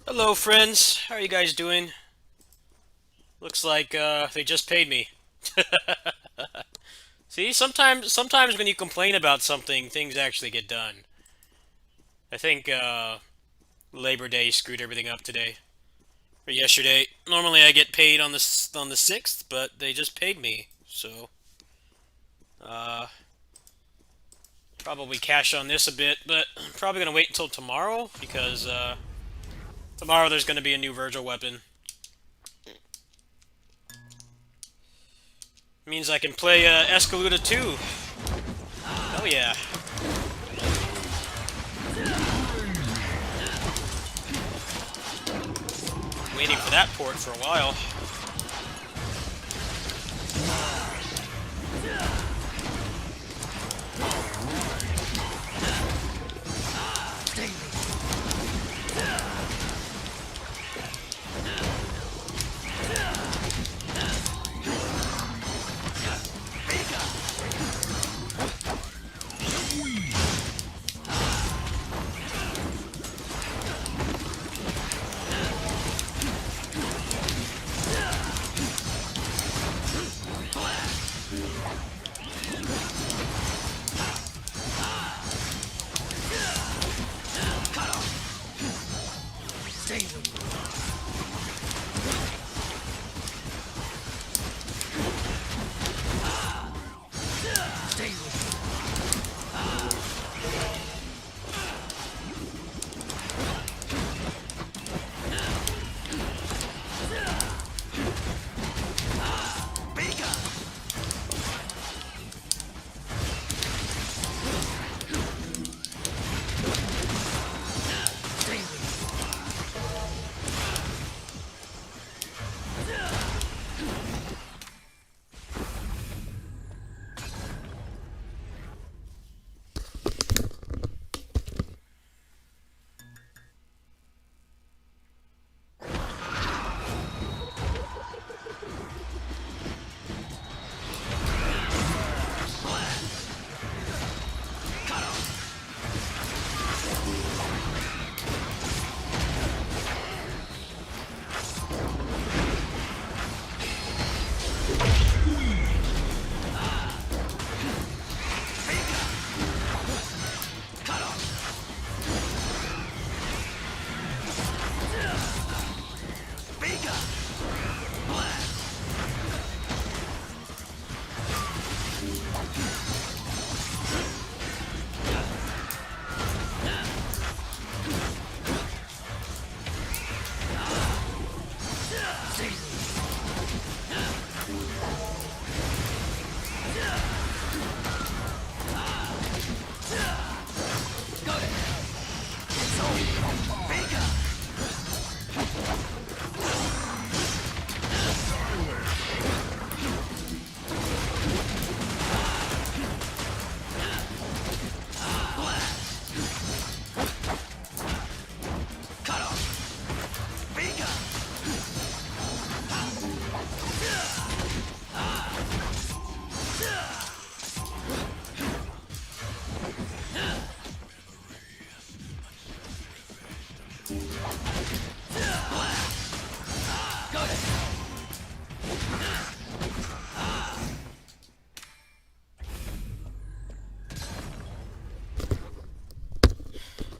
Hello, friends. How are you guys doing? Looks like they just paid me. See, sometimes when you complain about something, things actually get done. I think Labor Day screwed everything up today or yesterday. Normally I get paid on the 6th, but they just paid me. So, uh, probably cash on this a bit, but I'm probably gonna wait until tomorrow because tomorrow there's gonna be a new Virgil weapon. Means I can play Escaluda 2. Oh yeah. Waiting for that port for a while.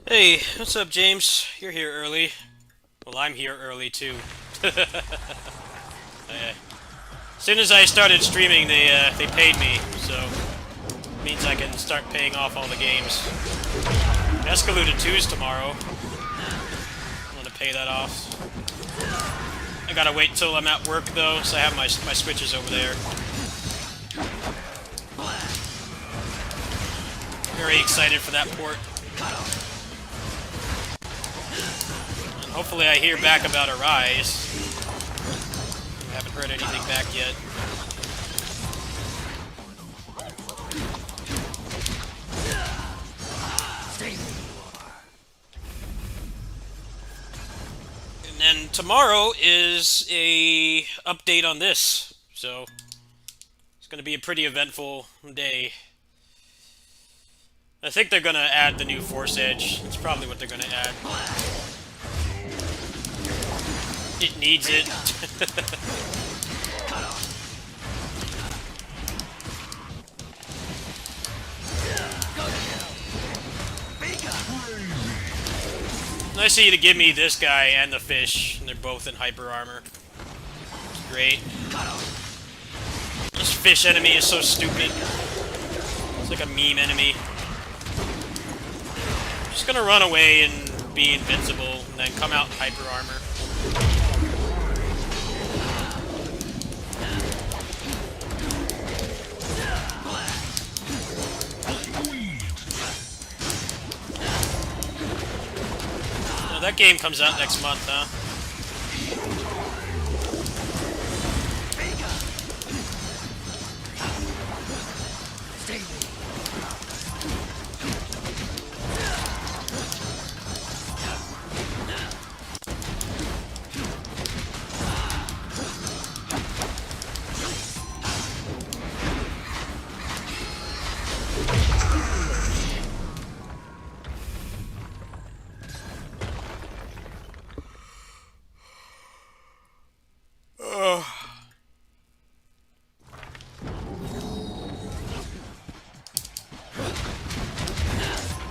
Hey, what's up, James? You're here early. Well, I'm here early too. As soon as I started streaming, they paid me, so it means I can start paying off all the games. Escaluda 2's tomorrow. I'm gonna pay that off. I gotta wait till I'm at work though, so I have my switches over there. Very excited for that port. And hopefully I hear back about Arise. I haven't heard anything back yet. And then tomorrow is a update on this, so it's going to be a pretty eventful day. I think they're going to add the new Force Edge. That's probably what they're going to add. It needs it. Nice of you to give me this guy and the fish, and they're both in hyper armor. It's great. This fish enemy is so stupid. It's like a meme enemy. Just gonna run away and be invincible, and then come out in hyper armor. That game comes out next month, huh?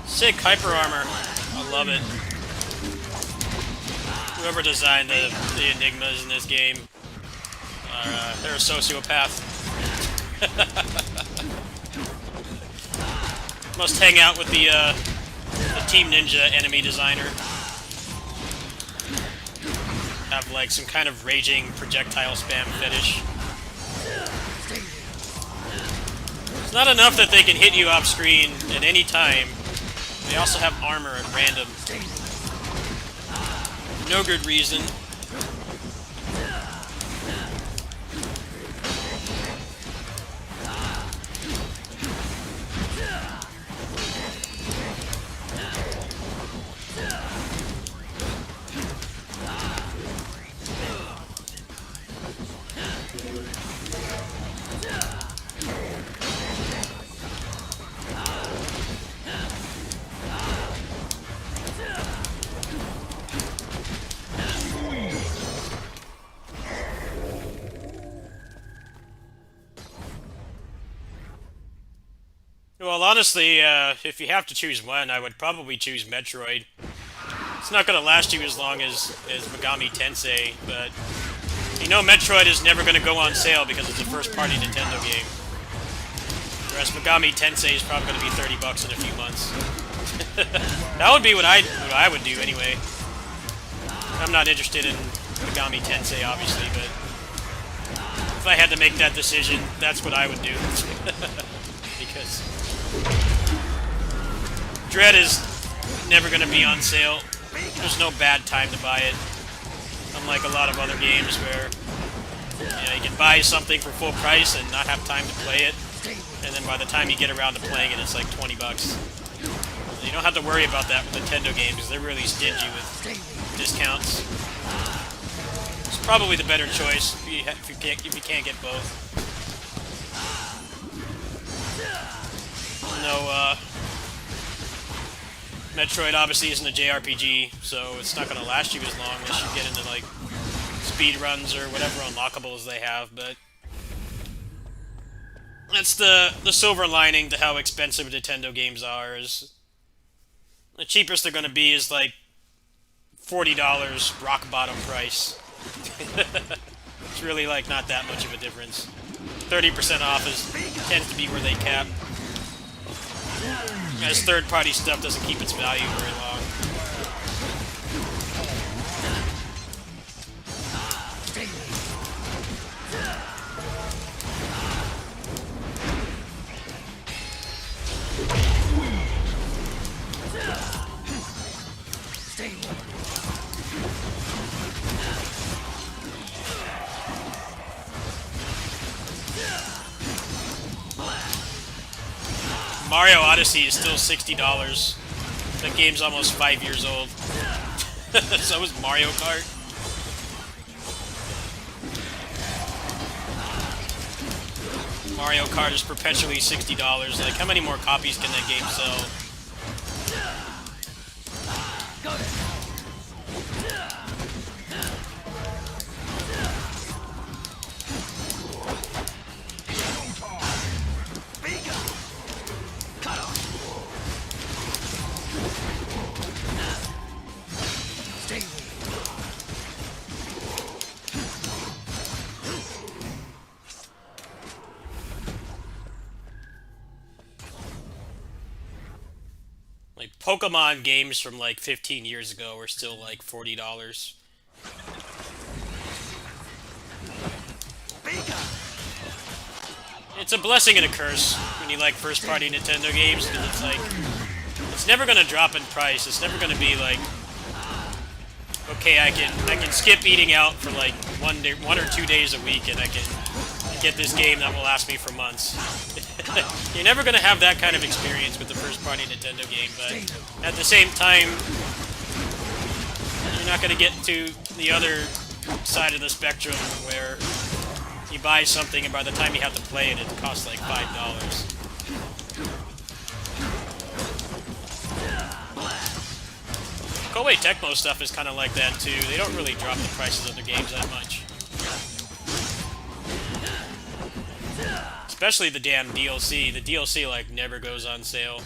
Sick hyper armor. I love it. Whoever designed the enigmas in this game, they're a sociopath. Must hang out with the Team Ninja enemy designer. Have like some kind of raging projectile spam fetish. It's not enough that they can hit you off screen at any time. They also have armor at random. No good reason. Well, honestly, if you have to choose one, I would probably choose Metroid. It's not going to last you as long as Megami Tensei, but you know Metroid is never going to go on sale because it's a first-party Nintendo game. Whereas Megami Tensei is probably going to be $30 in a few months. That would be what I would do anyway. I'm not interested in Megami Tensei, obviously, but if I had to make that decision, that's what I would do. Because Dread is never going to be on sale. There's no bad time to buy it. Unlike a lot of other games where you can buy something for full price and not have time to play it, and then by the time you get around to playing it, it's like $20. You don't have to worry about that with Nintendo games because they're really stingy with discounts. It's probably the better choice if you can't get both. No, Metroid obviously isn't a JRPG, so it's not going to last you as long as you get into, like, speed runs or whatever unlockables they have, but that's the silver lining to how expensive Nintendo games are, is the cheapest they're going to be is, like, $40 rock bottom price. It's really, like, not that much of a difference. 30% off tends to be where they cap. As third-party stuff doesn't keep its value very long. Mario Odyssey is still $60. That game's almost 5 years old. So is Mario Kart. Mario Kart is perpetually $60. Like, how many more copies can that game sell? Like, Pokemon games from like 15 years ago are still like $40. It's a blessing and a curse when you like first-party Nintendo games, because it's like, it's never gonna drop in price. It's never gonna be like, okay, I can skip eating out for like 1 or 2 days a week, and I can get this game that will last me for months. You're never gonna have that kind of experience with the first-party Nintendo game, but at the same time, you're not gonna get to the other side of the spectrum where you buy something and by the time you have to play it, it costs like $5. Koei Tecmo stuff is kind of like that too. They don't really drop the prices of their games that much. Especially the damn DLC. The DLC like never goes on sale.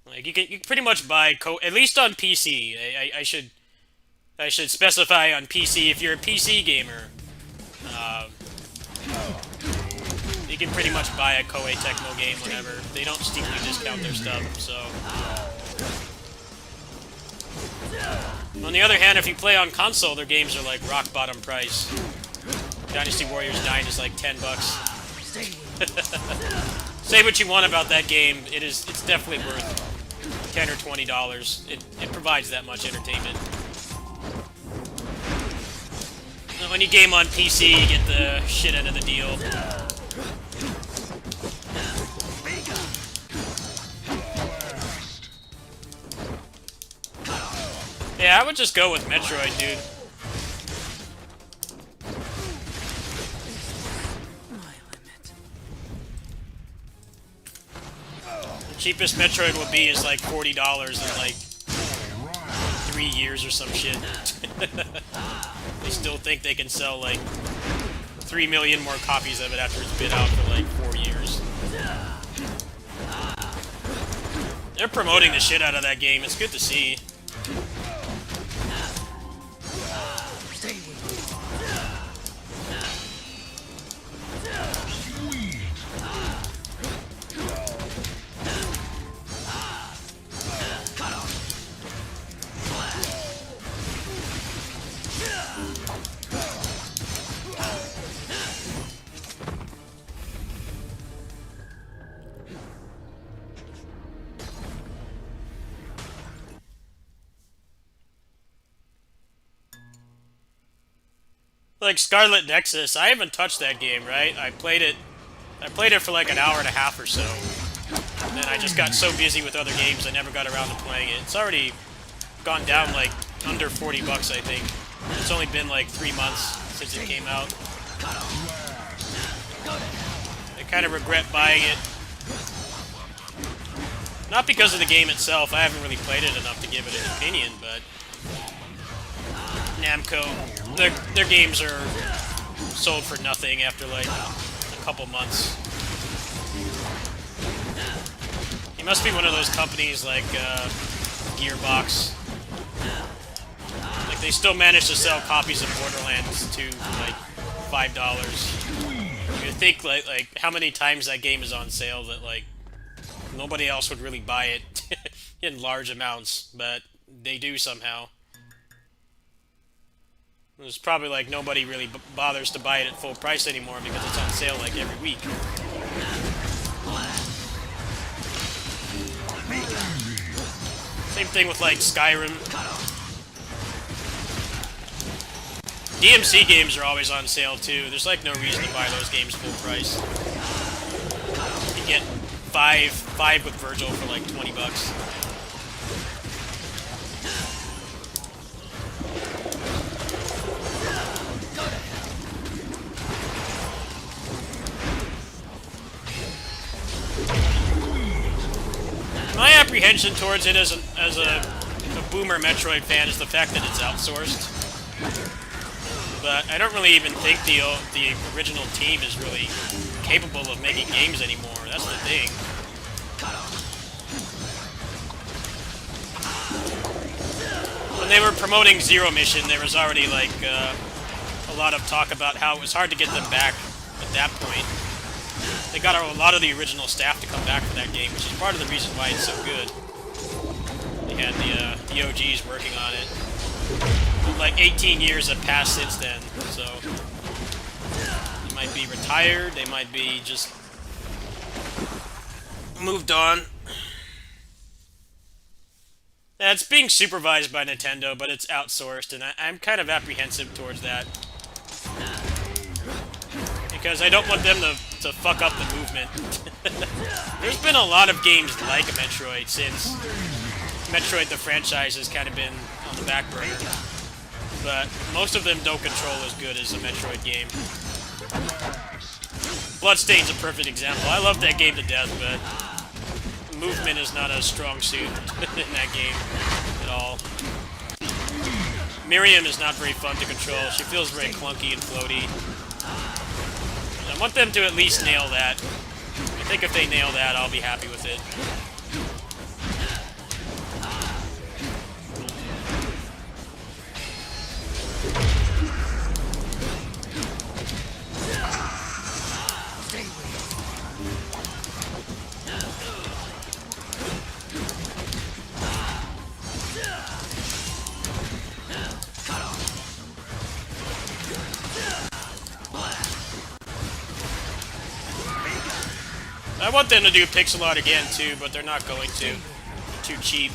Like you can pretty much buy at least on PC. I should specify on PC, if you're a PC gamer, you can pretty much buy a Koei Tecmo game whenever. They don't steeply discount their stuff, so. On the other hand, if you play on console, their games are like rock bottom price. Dynasty Warriors 9 is like $10. Say what you want about that game, it's definitely worth $10 or $20. It provides that much entertainment. When you game on PC, you get the shit out of the deal. Yeah, I would just go with Metroid, dude. The cheapest Metroid will be is like $40 in like 3 years or some shit. They still think they can sell like 3 million more copies of it after it's been out for like 4 years. They're promoting the shit out of that game. It's good to see. Like Scarlet Nexus, I haven't touched that game, right? I played it for like an hour and a half or so. And then I just got so busy with other games I never got around to playing it. It's already gone down like under $40, I think. It's only been like 3 months since it came out. I kind of regret buying it. Not because of the game itself, I haven't really played it enough to give it an opinion, but Namco, their games are sold for nothing after like a couple months. It must be one of those companies like Gearbox. Like they still manage to sell copies of Borderlands to like $5. You think like how many times that game is on sale that like nobody else would really buy it in large amounts, but they do somehow. There's probably like nobody really bothers to buy it at full price anymore because it's on sale like every week. Same thing with like Skyrim. DMC games are always on sale too. There's like no reason to buy those games full price. You get five with Virgil for like 20 bucks. My apprehension towards it as a boomer Metroid fan is the fact that it's outsourced. But I don't really even think the original team is really capable of making games anymore. That's the thing. When they were promoting Zero Mission, there was already like a lot of talk about how it was hard to get them back at that point. They got a lot of the original staff to come back for that game, which is part of the reason why it's so good. They had the OGs working on it. Like 18 years have passed since then, so they might be retired, they might be just moved on. Yeah, it's being supervised by Nintendo, but it's outsourced, and I'm kind of apprehensive towards that. Because I don't want them to fuck up the movement. There's been a lot of games like Metroid since Metroid the franchise has kind of been on the back burner. But most of them don't control as good as a Metroid game. Bloodstain's a perfect example. I love that game to death, but movement is not a strong suit in that game at all. Miriam is not very fun to control. She feels very clunky and floaty. I want them to at least nail that. I think if they nail that, I'll be happy with it. I want them to do pixel art again too, but they're not going to. They're too cheap.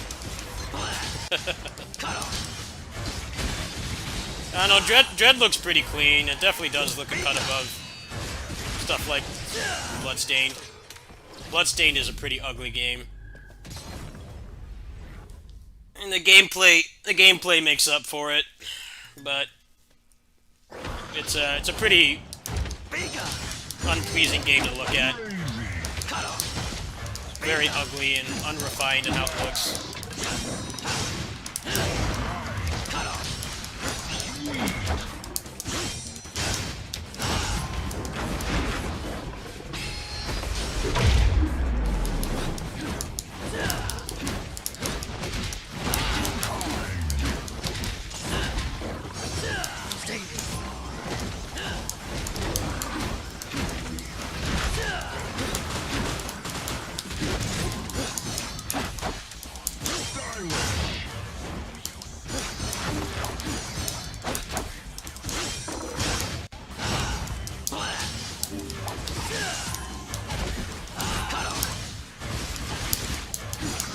I don't know, Dread looks pretty clean. It definitely does look a cut above stuff like Bloodstained. Bloodstained is a pretty ugly game. And the gameplay makes up for it, but it's a pretty unpleasing game to look at. Very ugly and unrefined in how it looks.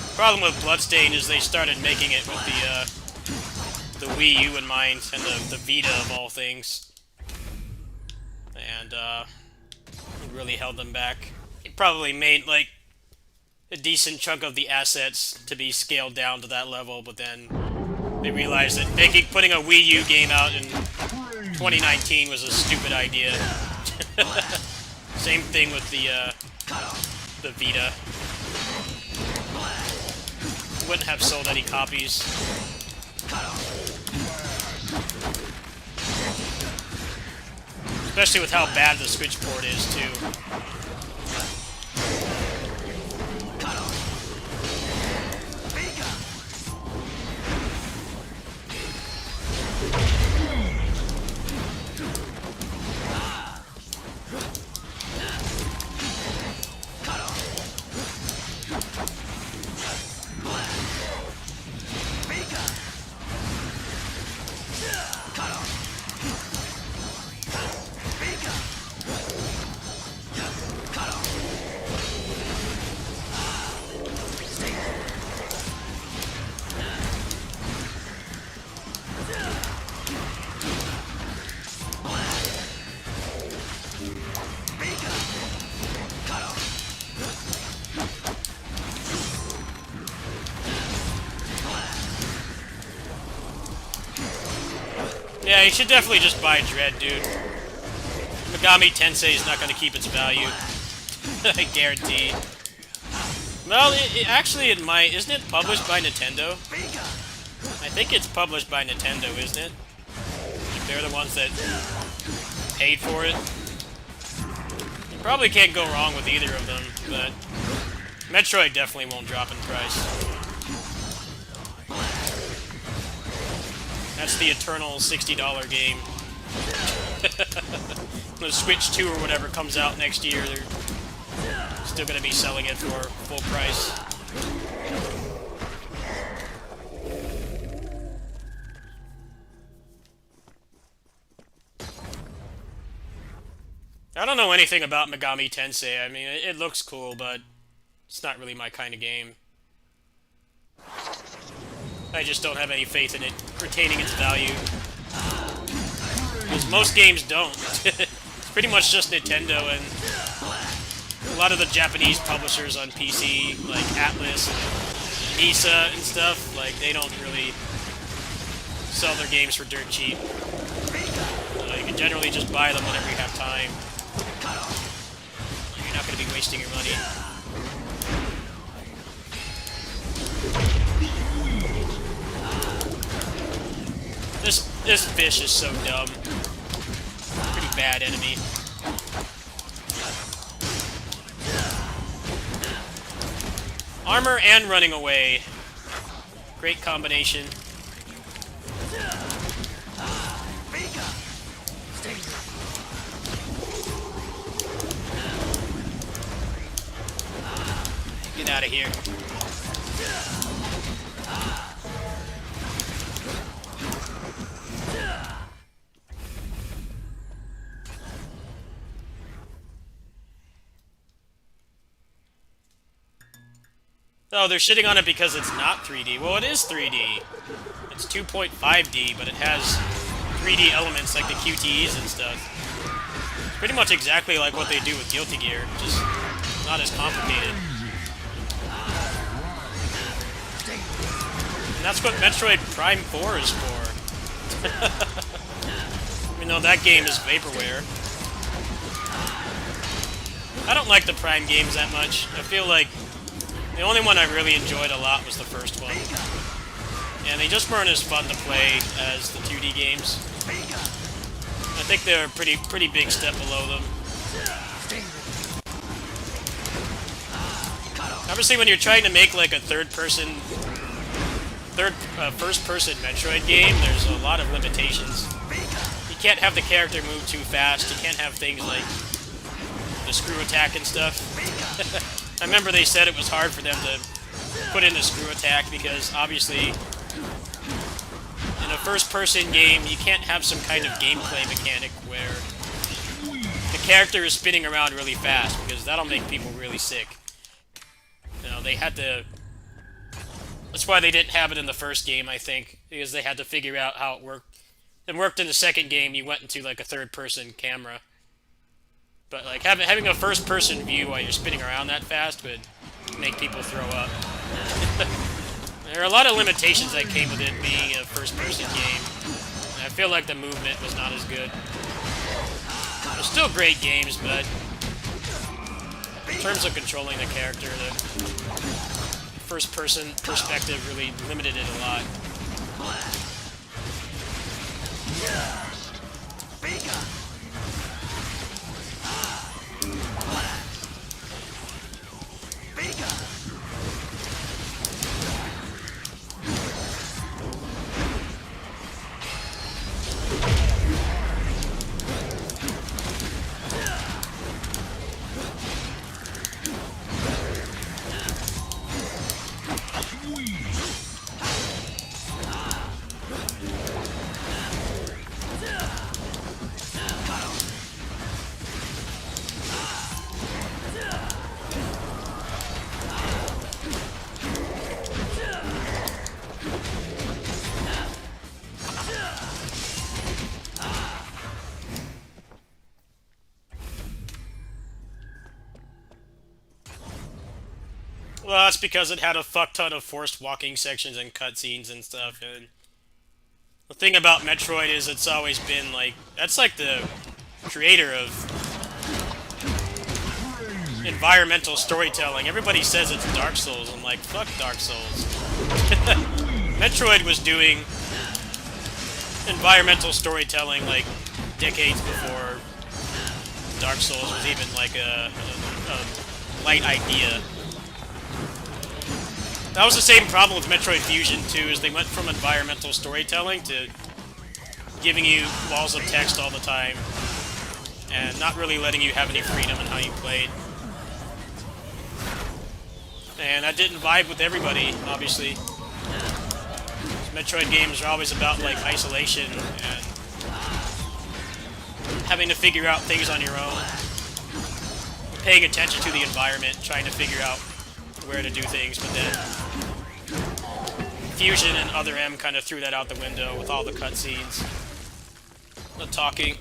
The problem with Bloodstained is they started making it with the Wii U in mind and the Vita of all things, and it really held them back. It probably made like a decent chunk of the assets to be scaled down to that level, but then they realized that putting a Wii U game out in 2019 was a stupid idea. Same thing with the Vita. Wouldn't have sold any copies. Especially with how bad the Switch port is, too. Yeah, you should definitely just buy Dread, dude. Megami Tensei is not going to keep its value. I guarantee. Well, actually it might. Isn't it published by Nintendo? I think it's published by Nintendo, isn't it? Like they're the ones that paid for it. You probably can't go wrong with either of them, but Metroid definitely won't drop in price. That's the eternal $60 game. The Switch 2 or whatever comes out next year, they're still going to be selling it for full price. I don't know anything about Megami Tensei. I mean, it looks cool, but it's not really my kind of game. I just don't have any faith in it retaining its value. Because most games don't. It's pretty much just Nintendo and a lot of the Japanese publishers on PC, like Atlas and Nisa and stuff, like, they don't really sell their games for dirt cheap. You can generally just buy them whenever you have time. You're not going to be wasting your money. This fish is so dumb. Pretty bad enemy. Armor and running away. Great combination. Get out of here. Oh, they're shitting on it because it's not 3D. Well, it is 3D. It's 2.5D, but it has 3D elements like the QTEs and stuff. It's pretty much exactly like what they do with Guilty Gear, just not as complicated. And that's what Metroid Prime 4 is for. Even though that game is vaporware. I don't like the Prime games that much. I feel like the only one I really enjoyed a lot was the first one. And they just weren't as fun to play as the 2D games. I think they're a pretty big step below them. Obviously, when you're trying to make like a first-person Metroid game, there's a lot of limitations. You can't have the character move too fast. You can't have things like the screw attack and stuff. I remember they said it was hard for them to put in a screw attack because obviously in a first-person game you can't have some kind of gameplay mechanic where the character is spinning around really fast because that'll make people really sick. You know, they had to... That's why they didn't have it in the first game, I think, because they had to figure out how it worked. It worked in the second game, you went into like a third-person camera. But like having a first-person view while you're spinning around that fast would make people throw up. There are a lot of limitations that came with it being a first-person game. And I feel like the movement was not as good. They're still great games, but in terms of controlling the character, the first-person perspective really limited it a lot. Well, that's because it had a fuck ton of forced walking sections and cutscenes and stuff, and The thing about Metroid is it's always been like that's like the creator of environmental storytelling. Everybody says it's Dark Souls. I'm like, fuck Dark Souls. Metroid was doing environmental storytelling like decades before Dark Souls was even like a light idea. That was the same problem with Metroid Fusion too, is they went from environmental storytelling to giving you walls of text all the time and not really letting you have any freedom in how you played. And that didn't vibe with everybody, obviously. Metroid games are always about like isolation and having to figure out things on your own, paying attention to the environment, trying to figure out where to do things, but then Fusion and Other M kind of threw that out the window with all the cutscenes, the talking.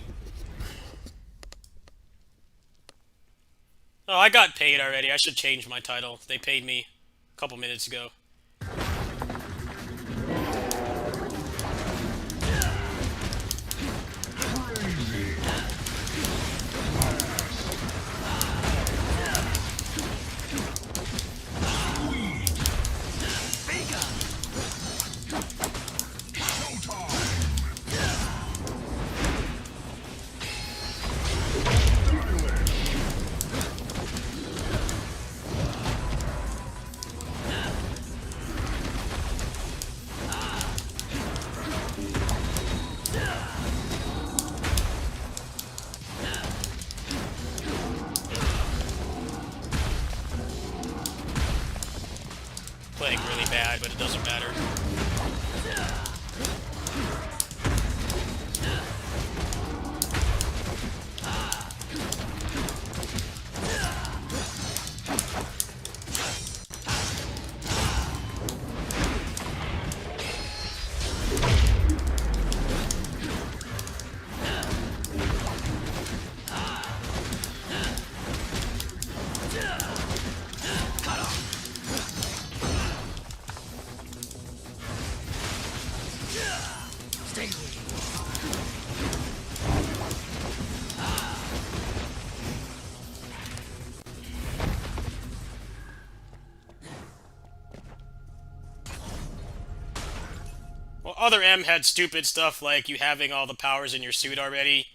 Oh, I got paid already. I should change my title. They paid me a couple minutes ago. Playing really bad, but it doesn't matter. Well, Other M had stupid stuff like you having all the powers in your suit already,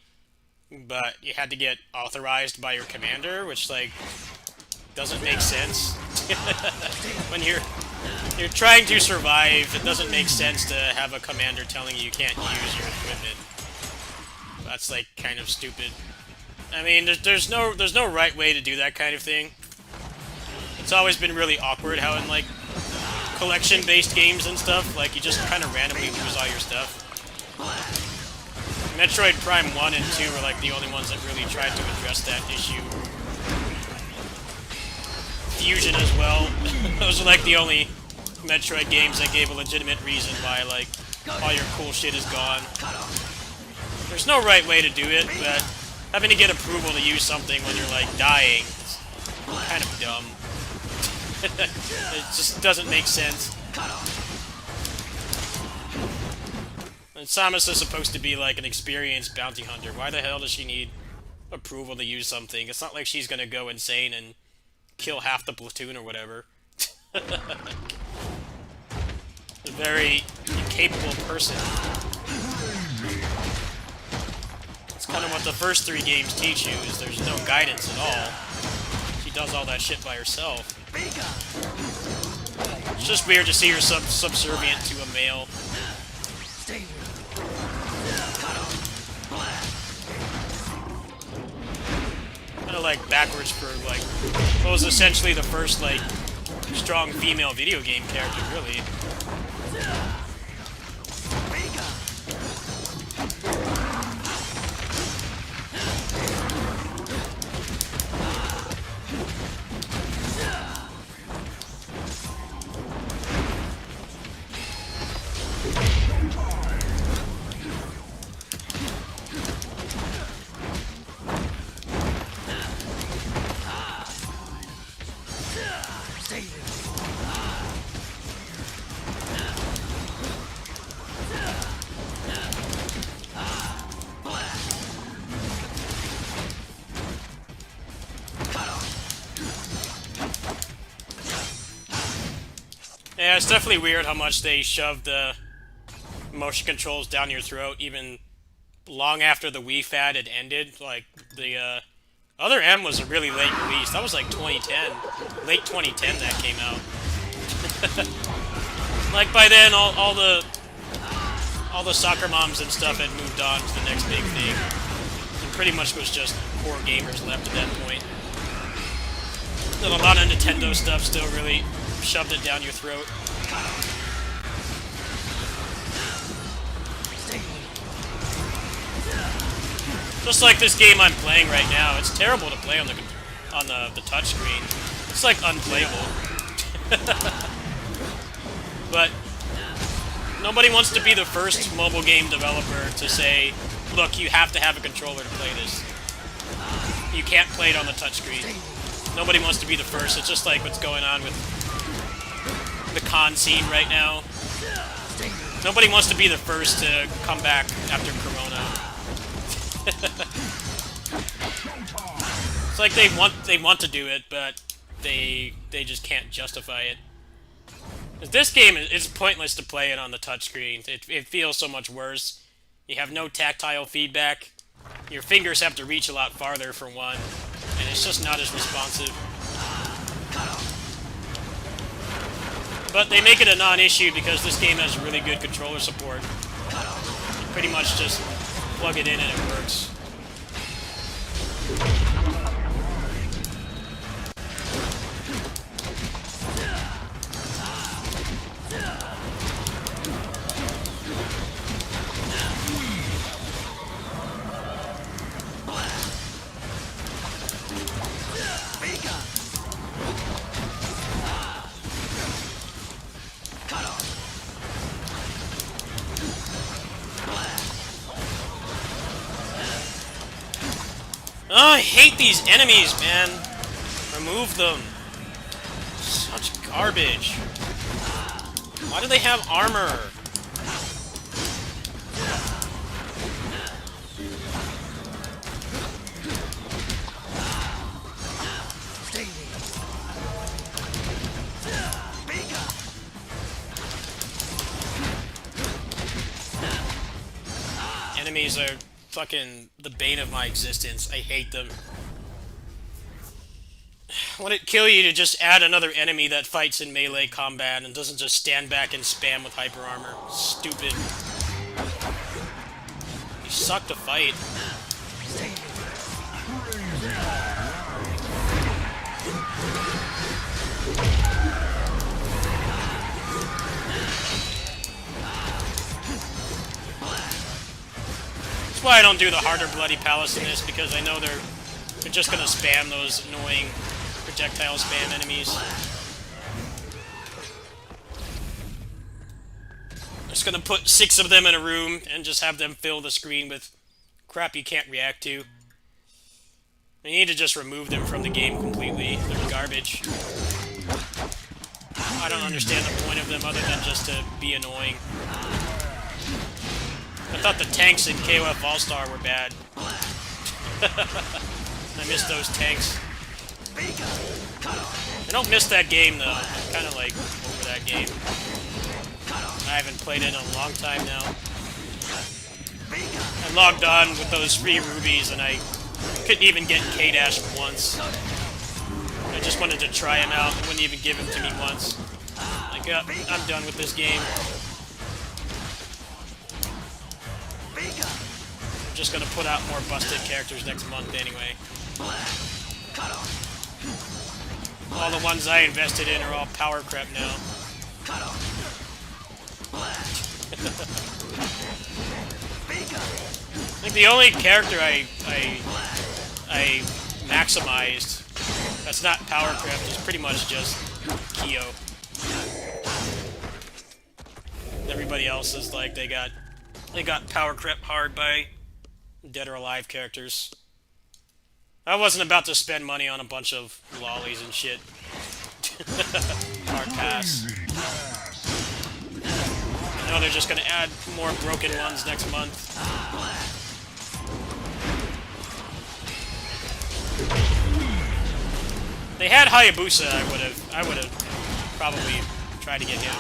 but you had to get authorized by your commander, which like doesn't make sense. When you're trying to survive, it doesn't make sense to have a commander telling you can't use your equipment. That's like kind of stupid. I mean, there's no right way to do that kind of thing. It's always been really awkward how in like collection-based games and stuff, like you just kind of randomly lose all your stuff. Metroid Prime 1 and 2 were like the only ones that really tried to address that issue. Fusion as well. Those are like the only Metroid games that gave a legitimate reason why like all your cool shit is gone. There's no right way to do it, but having to get approval to use something when you're like dying is kind of dumb. It just doesn't make sense. And Samus is supposed to be like an experienced bounty hunter. Why the hell does she need approval to use something? It's not like she's gonna go insane and kill half the platoon or whatever. A very incapable person. It's kind of what the first 3 games teach you, is there's no guidance at all. She does all that shit by herself. It's just weird to see her subservient to a male. Kind of like backwards for like what was essentially the first like strong female video game character, really. Yeah, it's definitely weird how much they shoved the motion controls down your throat, even long after the Wii fad had ended. Like, the Other M was a really late release. That was like 2010. Late 2010 that came out. Like, by then, all the soccer moms and stuff had moved on to the next big thing. And pretty much was just poor gamers left at that point. And a lot of Nintendo stuff still really shoved it down your throat. Just like this game I'm playing right now, it's terrible to play on the touchscreen. It's like unplayable. But nobody wants to be the first mobile game developer to say, look, you have to have a controller to play this. You can't play it on the touchscreen. Nobody wants to be the first. It's just like what's going on with the con scene right now. Nobody wants to be the first to come back after Corona. It's like they want to do it, but they just can't justify it. This game is pointless to play it on the touchscreen. It feels so much worse. You have no tactile feedback. Your fingers have to reach a lot farther for one, and it's just not as responsive. But they make it a non-issue because this game has really good controller support. You pretty much just plug it in and it works. Oh, I hate these enemies, man. Remove them. Such garbage. Why do they have armor? Enemies are fucking the bane of my existence. I hate them. Wouldn't it kill you to just add another enemy that fights in melee combat and doesn't just stand back and spam with hyper armor? Stupid. You suck to fight. That's why I don't do the harder Bloody Palace in this, because I know they're just gonna spam those annoying projectile spam enemies. Just gonna put 6 of them in a room and just have them fill the screen with crap you can't react to. You need to just remove them from the game completely. They're garbage. I don't understand the point of them other than just to be annoying. I thought the tanks in KOF All-Star were bad. I miss those tanks. I don't miss that game, though. I'm kind of, like, over that game. I haven't played it in a long time now. I logged on with those free rubies, and I couldn't even get K-Dash once. I just wanted to try him out. He wouldn't even give him to me once. Like, I'm done with this game. I'm just gonna put out more busted characters next month anyway. All the ones I invested in are all power creep now. I think the only character I maximized that's not power creep is pretty much just Kyo. Everybody else is like they got power creep hard by Dead or Alive characters. I wasn't about to spend money on a bunch of lollies and shit. Hard pass. I know they're just gonna add more broken ones next month. They had Hayabusa, I would have probably try to get him.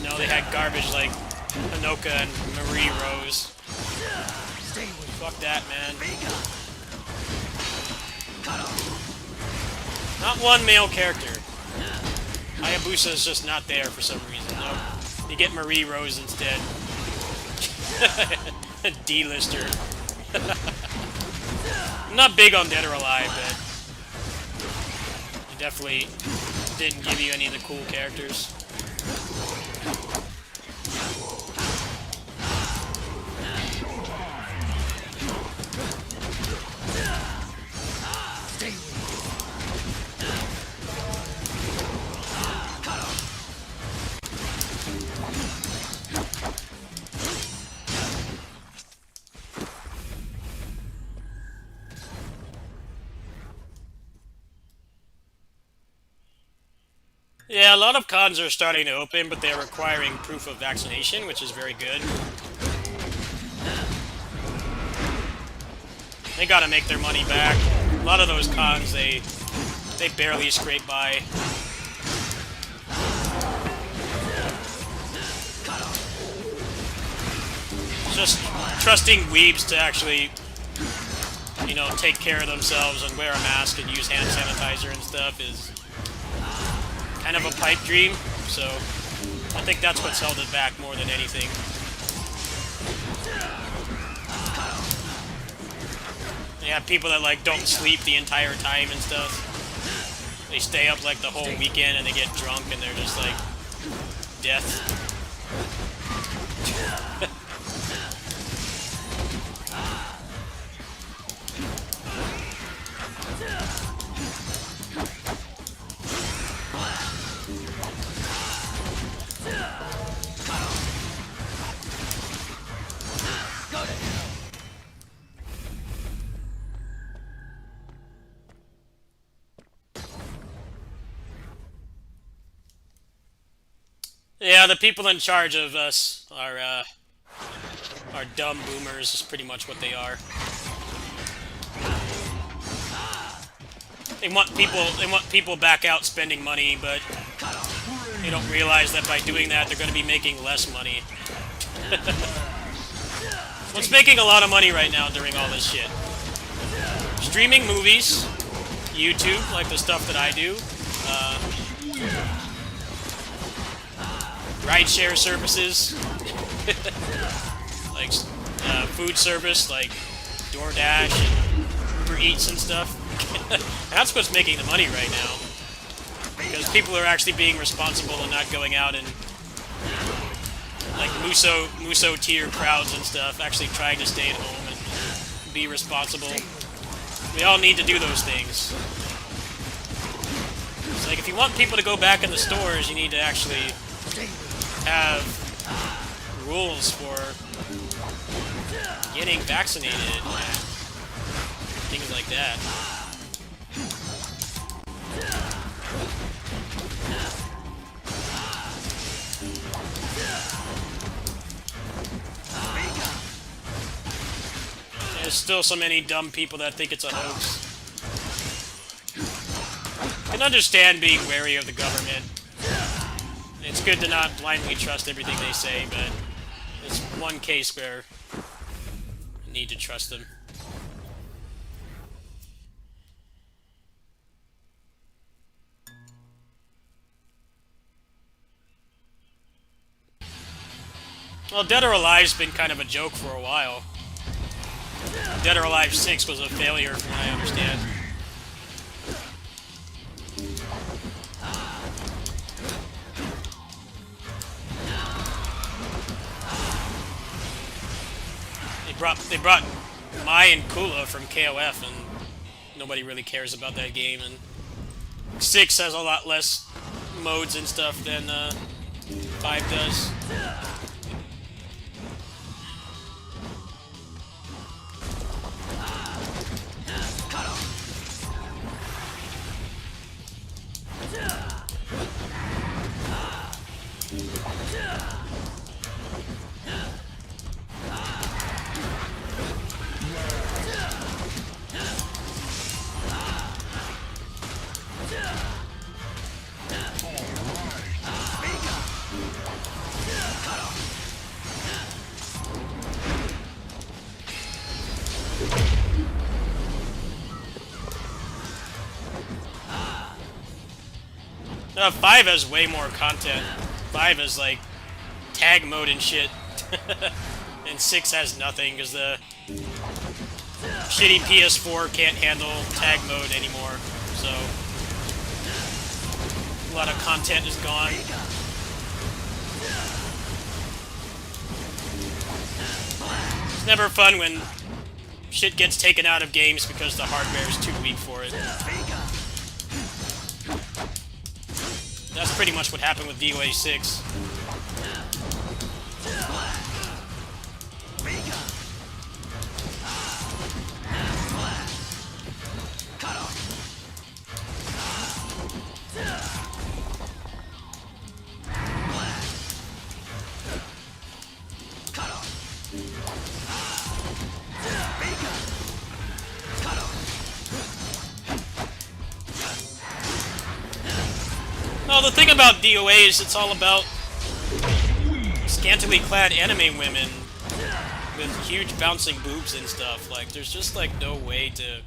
No, they had garbage like Hanoka and Marie Rose. Fuck that, man. Not one male character. Hayabusa is just not there for some reason. Nope. You get Marie Rose instead. A D-lister. I'm not big on Dead or Alive, but it definitely didn't give you any of the cool characters. Yeah, a lot of cons are starting to open, but they're requiring proof of vaccination, which is very good. They gotta make their money back. A lot of those cons, they barely scrape by. Just trusting weebs to actually, you know, take care of themselves and wear a mask and use hand sanitizer and stuff is kind of a pipe dream, so I think that's what's held it back more than anything. You have people that like don't sleep the entire time and stuff. They stay up like the whole weekend and they get drunk and they're just like death. Yeah, the people in charge of us are dumb boomers, is pretty much what they are. They want people back out spending money, but they don't realize that by doing that they're going to be making less money. What's making a lot of money right now during all this shit? Streaming movies, YouTube, like the stuff that I do, rideshare services, like food service, like DoorDash and Uber Eats and stuff. That's what's making the money right now. Because people are actually being responsible and not going out and like Muso tier crowds and stuff, actually trying to stay at home and be responsible. We all need to do those things. It's like if you want people to go back in the stores, you need to actually have rules for getting vaccinated and things like that. There's still so many dumb people that think it's a hoax. I can understand being wary of the government. It's good to not blindly trust everything they say, but it's one case where you need to trust them. Well, Dead or Alive's been kind of a joke for a while. Dead or Alive 6 was a failure, from what I understand. They brought Mai and Kula from KOF, and nobody really cares about that game. And 6 has a lot less modes and stuff than 5 does. 5 has way more content. 5 has, like, tag mode and shit. And 6 has nothing, because the shitty PS4 can't handle tag mode anymore. So, a lot of content is gone. It's never fun when shit gets taken out of games because the hardware is too weak for it. That's pretty much what happened with DOA 6. Well, the thing about DOA is it's all about scantily clad anime women with huge bouncing boobs and stuff. Like, there's just, like, no way to...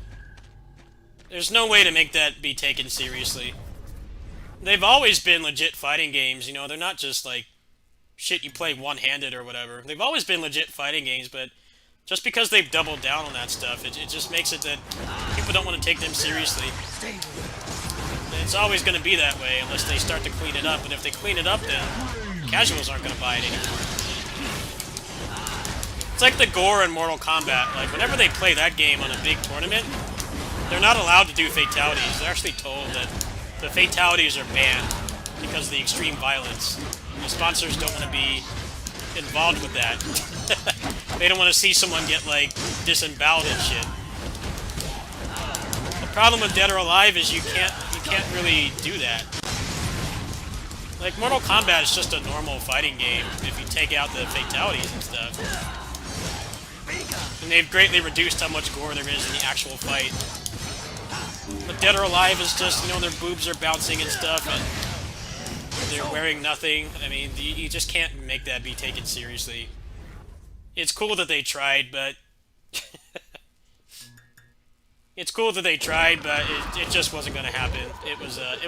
There's no way to make that be taken seriously. They've always been legit fighting games, you know, they're not just, like, shit you play one-handed or whatever. They've always been legit fighting games, but just because they've doubled down on that stuff, it just makes it that people don't want to take them seriously. And it's always going to be that way unless they start to clean it up, and if they clean it up, then casuals aren't going to buy it anymore. It's like the gore in Mortal Kombat. Like, whenever they play that game on a big tournament, they're not allowed to do fatalities. They're actually told that the fatalities are banned because of the extreme violence. The sponsors don't want to be involved with that. They don't want to see someone get, like, disemboweled and shit. The problem with Dead or Alive is you can't really do that. Like, Mortal Kombat is just a normal fighting game if you take out the fatalities and stuff. And they've greatly reduced how much gore there is in the actual fight. But Dead or Alive is just, you know, their boobs are bouncing and stuff, and they're wearing nothing. I mean, you just can't make that be taken seriously. It's cool that they tried, but... It's cool that they tried, but it just wasn't going to happen. It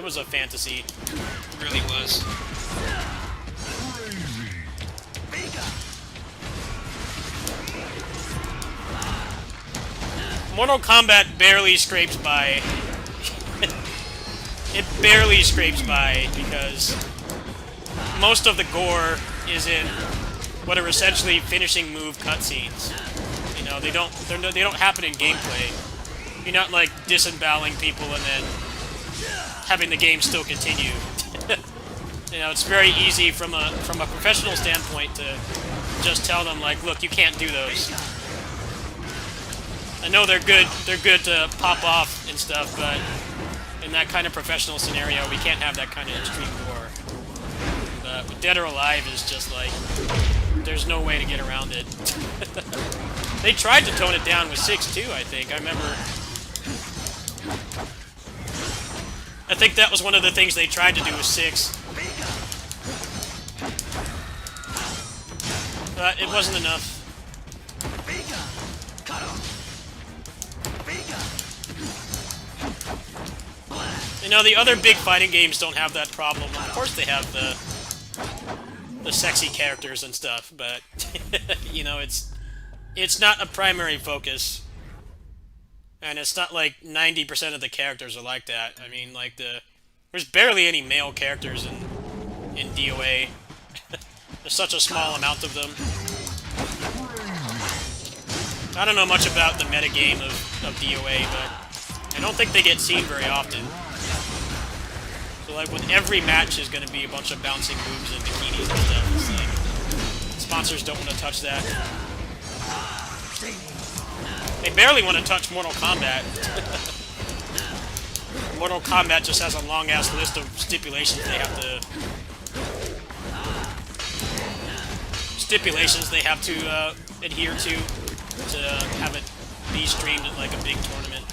was a fantasy. It really was. Mortal Kombat barely scrapes by. It barely scrapes by because most of the gore is in what are essentially finishing move cutscenes. You know, they don't happen in gameplay. You're not like disemboweling people and then having the game still continue. You know, it's very easy from a professional standpoint to just tell them like, look, you can't do those. I know they're good to pop off and stuff, but in that kind of professional scenario, we can't have that kind of extreme gore. But with Dead or Alive is just like, there's no way to get around it. They tried to tone it down with 6 too, I think. I remember. I think that was one of the things they tried to do with 6. But it wasn't enough. You know, the other big fighting games don't have that problem. Of course they have the sexy characters and stuff, but you know, it's not a primary focus. And it's not like 90% of the characters are like that. I mean, like there's barely any male characters in DOA. There's such a small amount of them. I don't know much about the metagame of DOA, but I don't think they get seen very often. So like with every match is going to be a bunch of bouncing boobs and bikinis and stuff. It's like, sponsors don't want to touch that. They barely want to touch Mortal Kombat. Mortal Kombat just has a long-ass list of stipulations they have to... adhere to have it be streamed at like a big tournament.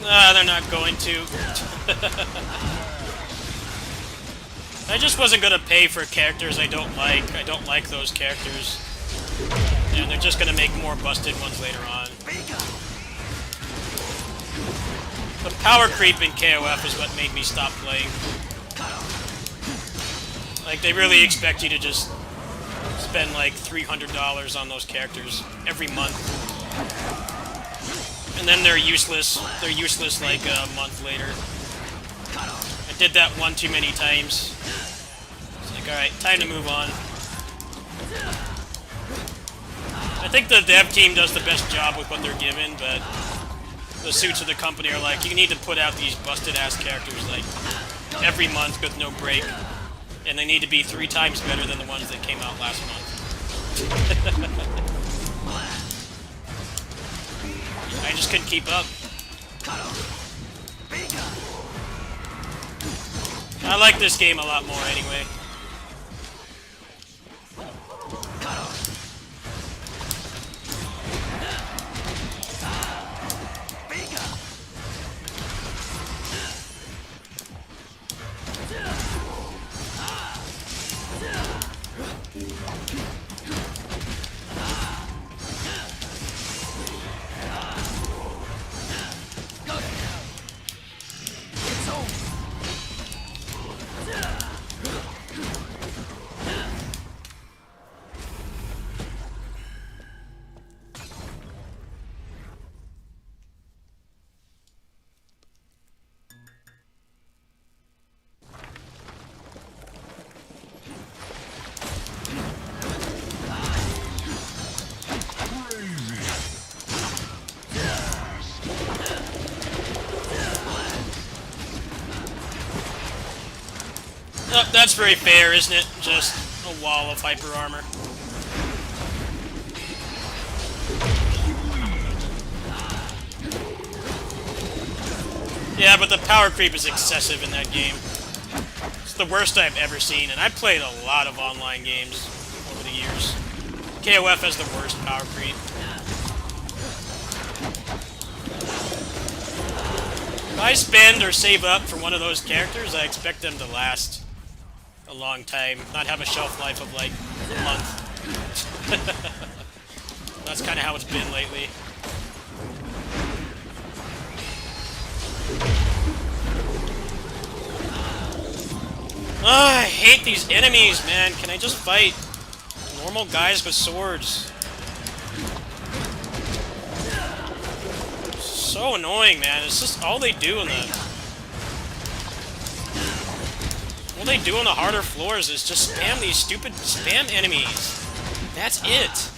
Ah, they're not going to. I just wasn't gonna pay for characters I don't like. I don't like those characters. And they're just gonna make more busted ones later on. The power creep in KOF is what made me stop playing. Like, they really expect you to just spend like $300 on those characters every month. And then they're useless. They're useless like a month later. I did that one too many times. It's like, alright, time to move on. I think the dev team does the best job with what they're given, but the suits of the company are like, you need to put out these busted-ass characters like every month with no break. And they need to be 3 times better than the ones that came out last month. I just couldn't keep up. I like this game a lot more anyway. Oh, that's very fair, isn't it? Just a wall of hyper armor. Yeah, but the power creep is excessive in that game. It's the worst I've ever seen, and I've played a lot of online games over the years. KOF has the worst power creep. If I spend or save up for one of those characters, I expect them to last a long time, not have a shelf life of like a month. That's kind of how it's been lately. I hate these enemies, man. Can I just fight normal guys with swords? So annoying, man. It's just all they do in the... All they do on the harder floors is just spam these stupid spam enemies. That's it.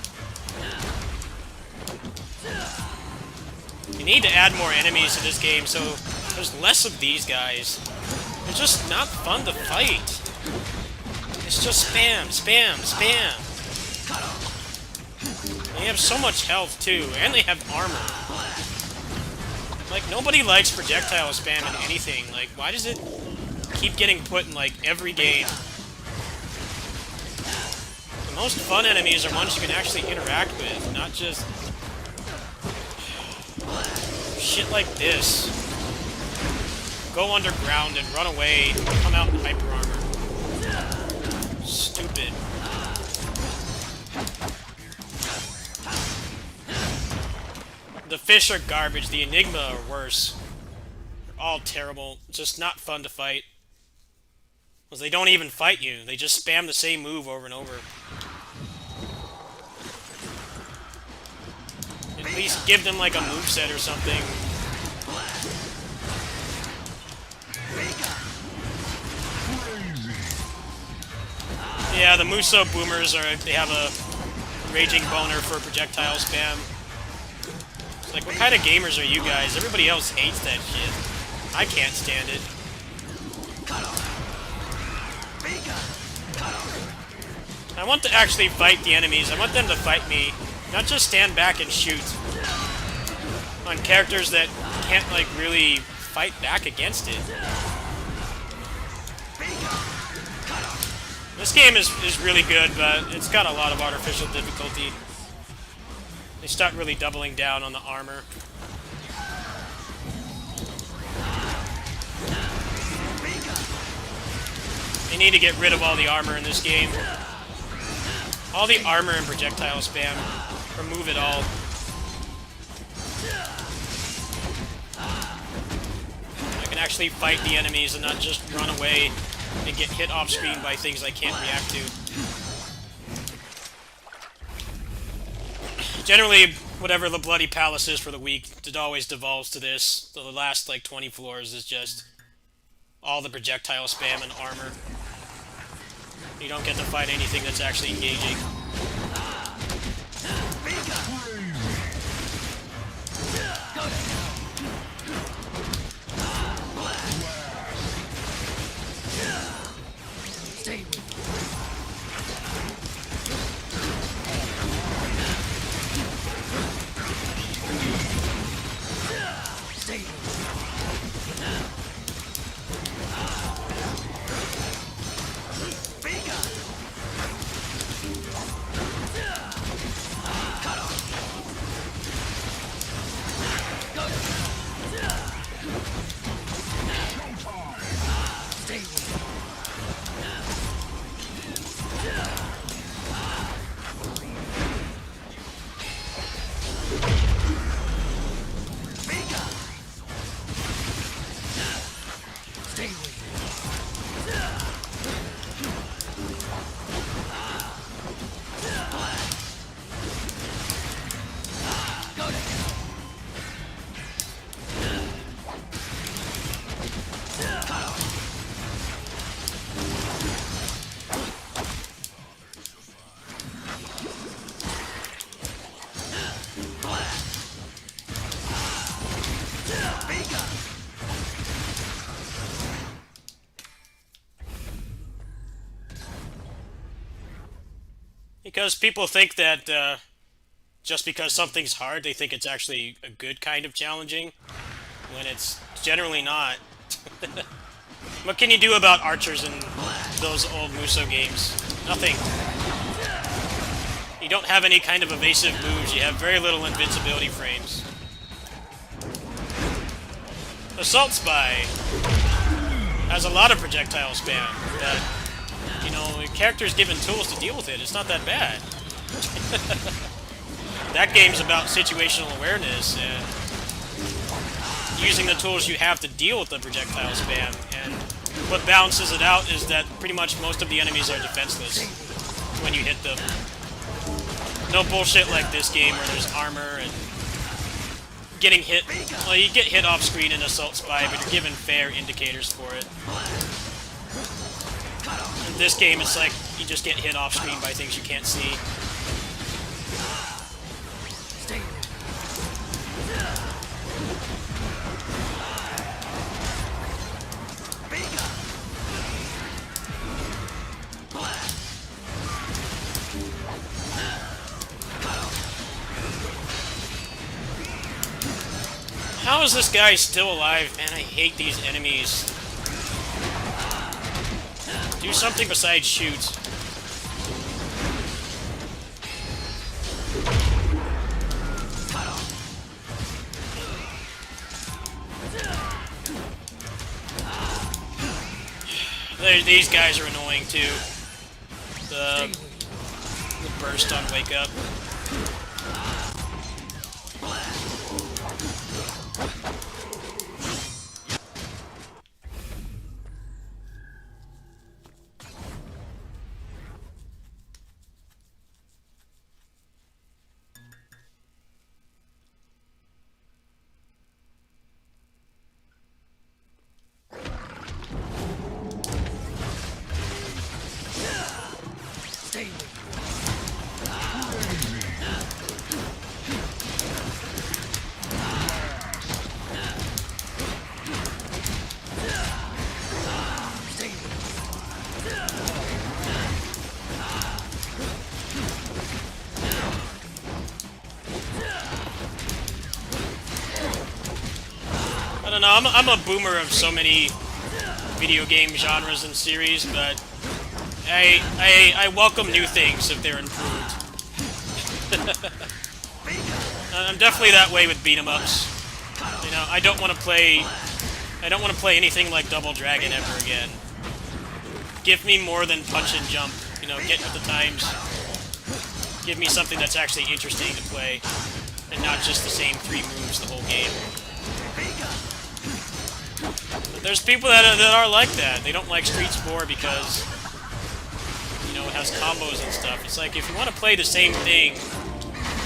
You need to add more enemies to this game so there's less of these guys. They're just not fun to fight. It's just spam, spam, spam. They have so much health too, and they have armor. Like, nobody likes projectile spam in anything. Like, why does it keep getting put in, like, every game? The most fun enemies are ones you can actually interact with, not just shit like this. Go underground and run away, come out in hyper armor. Stupid. The fish are garbage, the Enigma are worse. They're all terrible, just not fun to fight. Because they don't even fight you, they just spam the same move over and over. At least give them like a moveset or something. Yeah, the Muso Boomers they have a raging boner for projectile spam. It's like, what kind of gamers are you guys? Everybody else hates that shit. I can't stand it. I want to actually fight the enemies. I want them to fight me, not just stand back and shoot on characters that can't, like, really fight back against it. This game is really good, but it's got a lot of artificial difficulty. They start really doubling down on the armor. I need to get rid of all the armor in this game. All the armor and projectile spam. Remove it all. I can actually fight the enemies and not just run away and get hit off screen by things I can't react to. Generally, whatever the Bloody Palace is for the week, it always devolves to this. So the last, like, 20 floors is just all the projectile spam and armor. You don't get to fight anything that's actually engaging. Stay with me. Stay with me. Stay with me. Stay with me. Go to hell. Because people think that just because something's hard, they think it's actually a good kind of challenging, when it's generally not. What can you do about archers in those old Musou games? Nothing. You don't have any kind of evasive moves, you have very little invincibility frames. Assault Spy has a lot of projectile spam that, you know, the character's given tools to deal with it. It's not that bad. That game's about situational awareness and using the tools you have to deal with the projectile spam. And what balances it out is that pretty much most of the enemies are defenseless when you hit them. No bullshit like this game where there's armor and getting hit. Well, you get hit off screen in Assault Spy, but you're given fair indicators for it. In this game, it's like you just get hit off screen by things you can't see. Stay with How is this guy still alive? Man, I hate these enemies. Do something besides shoot. These guys are annoying too. The burst on Wake Up. Stay with me. Stay with me. I don't know, I'm a boomer of so many video game genres and series, but I welcome new things if they're improved. I'm definitely that way with beat 'em ups. You know, I don't want to play anything like Double Dragon ever again. Give me more than punch and jump. You know, get with the times. Give me something that's actually interesting to play, and not just the same 3 moves the whole game. But there's people that are like that. They don't like Streets 4 because, you know, it has combos and stuff. It's like, if you want to play the same thing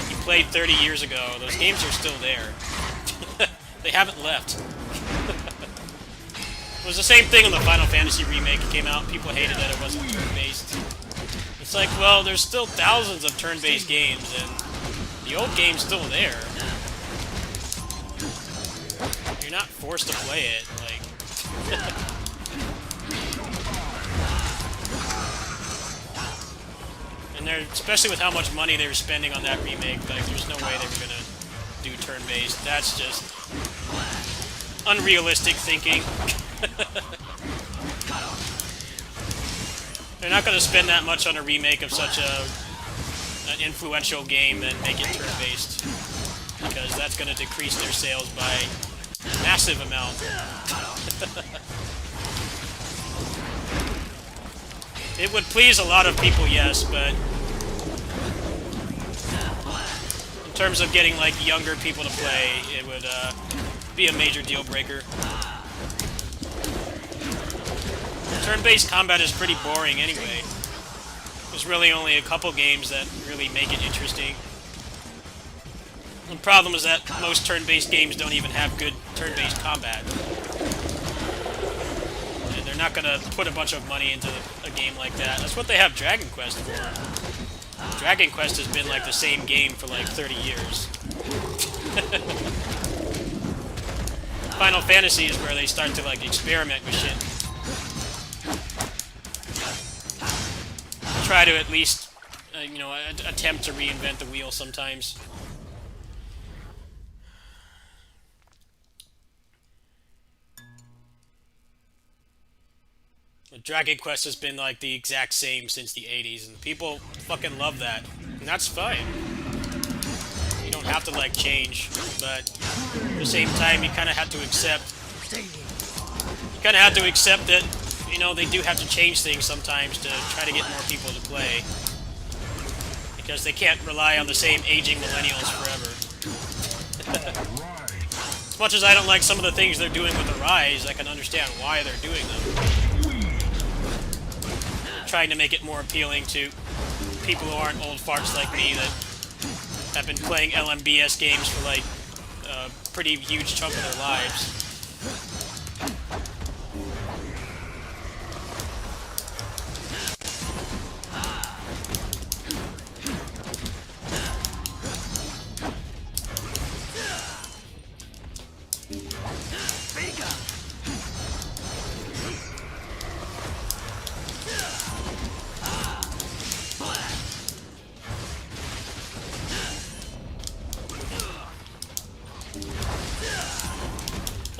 you played 30 years ago, those games are still there. They haven't left. It was the same thing when the Final Fantasy remake came out. People hated that it wasn't turn-based. It's like, well, there's still thousands of turn-based games, and the old game's still there. You're not forced to play it, like... And they're, especially with how much money they were spending on that remake, like, there's no way they were gonna do turn-based. That's just unrealistic thinking. They're not going to spend that much on a remake of such an influential game and make it turn-based, because that's going to decrease their sales by a massive amount. It would please a lot of people, yes, but in terms of getting like younger people to play, it would be a major deal breaker. Turn-based combat is pretty boring anyway. There's really only a couple games that really make it interesting. The problem is that most turn-based games don't even have good turn-based combat. And they're not going to put a bunch of money into a game like that. That's what they have Dragon Quest for. Dragon Quest has been like the same game for like 30 years. Final Fantasy is where they start to like experiment with shit. Try to at least, you know, attempt to reinvent the wheel sometimes. Dragon Quest has been like the exact same since the 80s, and people fucking love that. And that's fine. You don't have to like change, but at the same time you kind of have to accept... You kind of have to accept that, you know, they do have to change things sometimes to try to get more people to play. Because they can't rely on the same aging millennials forever. As much as I don't like some of the things they're doing with the Rise, I can understand why they're doing them. Trying to make it more appealing to people who aren't old farts like me that have been playing LMBS games for like a pretty huge chunk of their lives.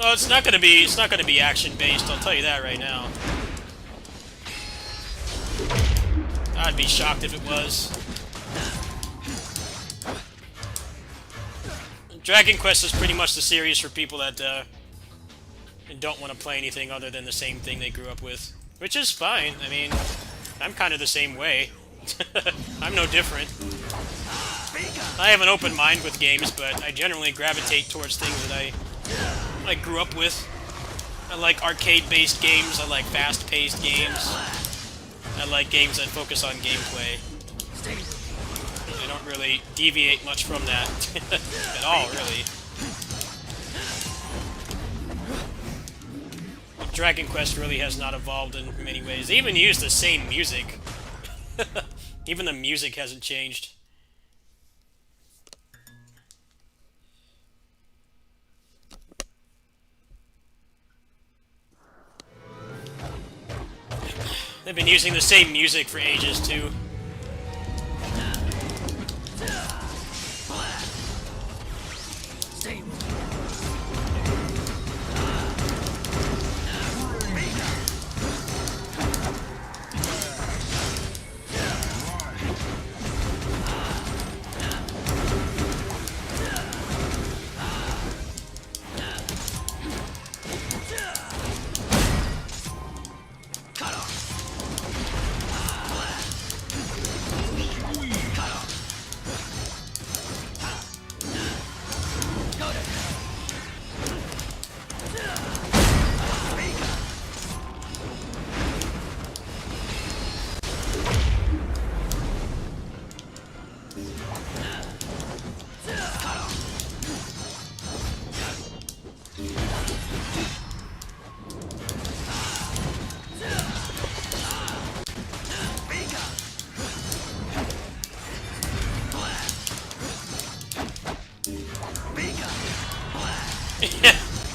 Oh, it's not gonna be action based, I'll tell you that right now. I'd be shocked if it was. Dragon Quest is pretty much the series for people that don't want to play anything other than the same thing they grew up with. Which is fine. I mean, I'm kind of the same way. I'm no different. I have an open mind with games, but I generally gravitate towards things that I grew up with. I like arcade-based games, I like fast-paced games. I like games that focus on gameplay. I don't really deviate much from that at all, really. Dragon Quest really has not evolved in many ways. They even use the same music. Even the music hasn't changed. They've been using the same music for ages, too.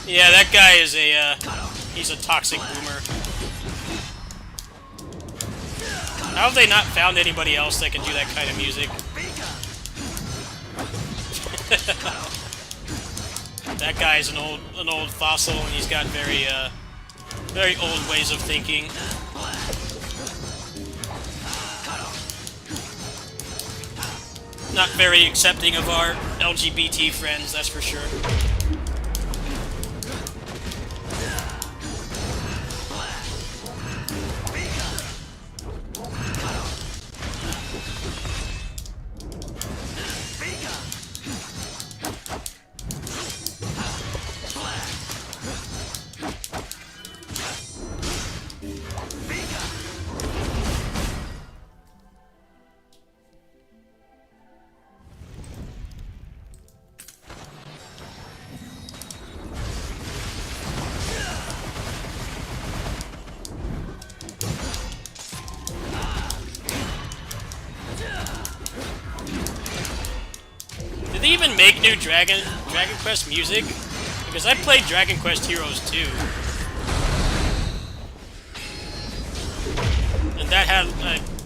Yeah, that guy is he's a toxic boomer. How have they not found anybody else that can do that kind of music? That guy's an old fossil, and he's got very old ways of thinking. Not very accepting of our LGBT friends, that's for sure. Did they even make new Dragon Quest music? Because I played Dragon Quest Heroes 2. And that had...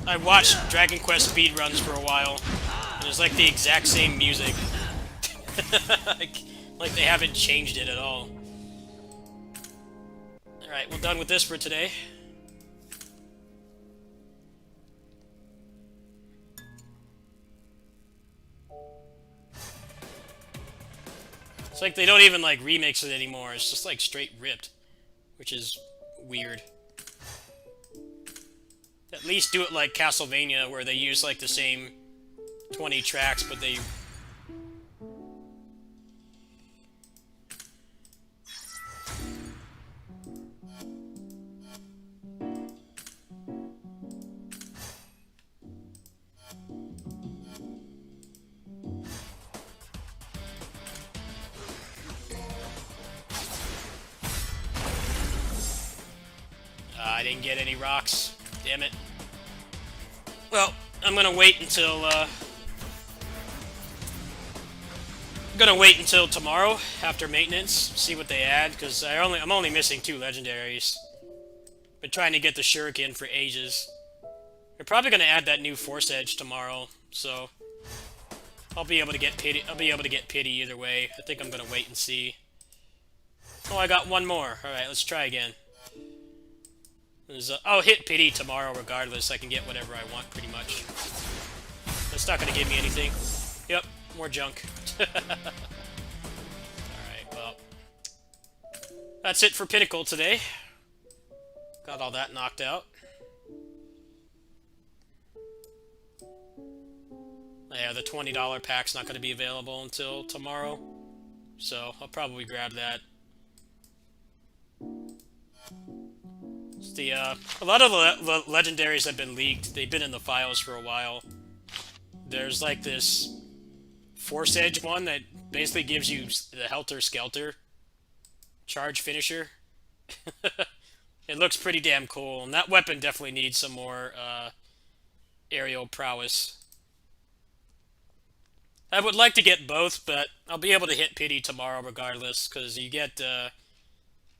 I watched Dragon Quest speedruns for a while. And it's like the exact same music. like they haven't changed it at all. Alright, we're done with this for today. It's like they don't even like remix it anymore. It's just like straight ripped, which is weird. At least do it like Castlevania, where they use like the same 20 tracks, but they... I didn't get any rocks. Damn it. Well, I'm gonna wait until tomorrow after maintenance, see what they add, because I'm only missing 2 legendaries. Been trying to get the Shuriken for ages. They're probably gonna add that new Force Edge tomorrow, so I'll be able to get pity. I'll be able to get pity either way. I think I'm gonna wait and see. Oh, I got one more. All right, let's try again. I'll hit pity tomorrow regardless. I can get whatever I want, pretty much. That's not going to give me anything. Yep, more junk. Alright, well. That's it for Pinnacle today. Got all that knocked out. Yeah, the $20 pack's not going to be available until tomorrow. So, I'll probably grab that. A lot of the legendaries have been leaked. They've been in the files for a while. There's like this Force Edge one that basically gives you the Helter Skelter charge finisher. It looks pretty damn cool, and that weapon definitely needs some more aerial prowess. I would like to get both, but I'll be able to hit pity tomorrow regardless, because you get...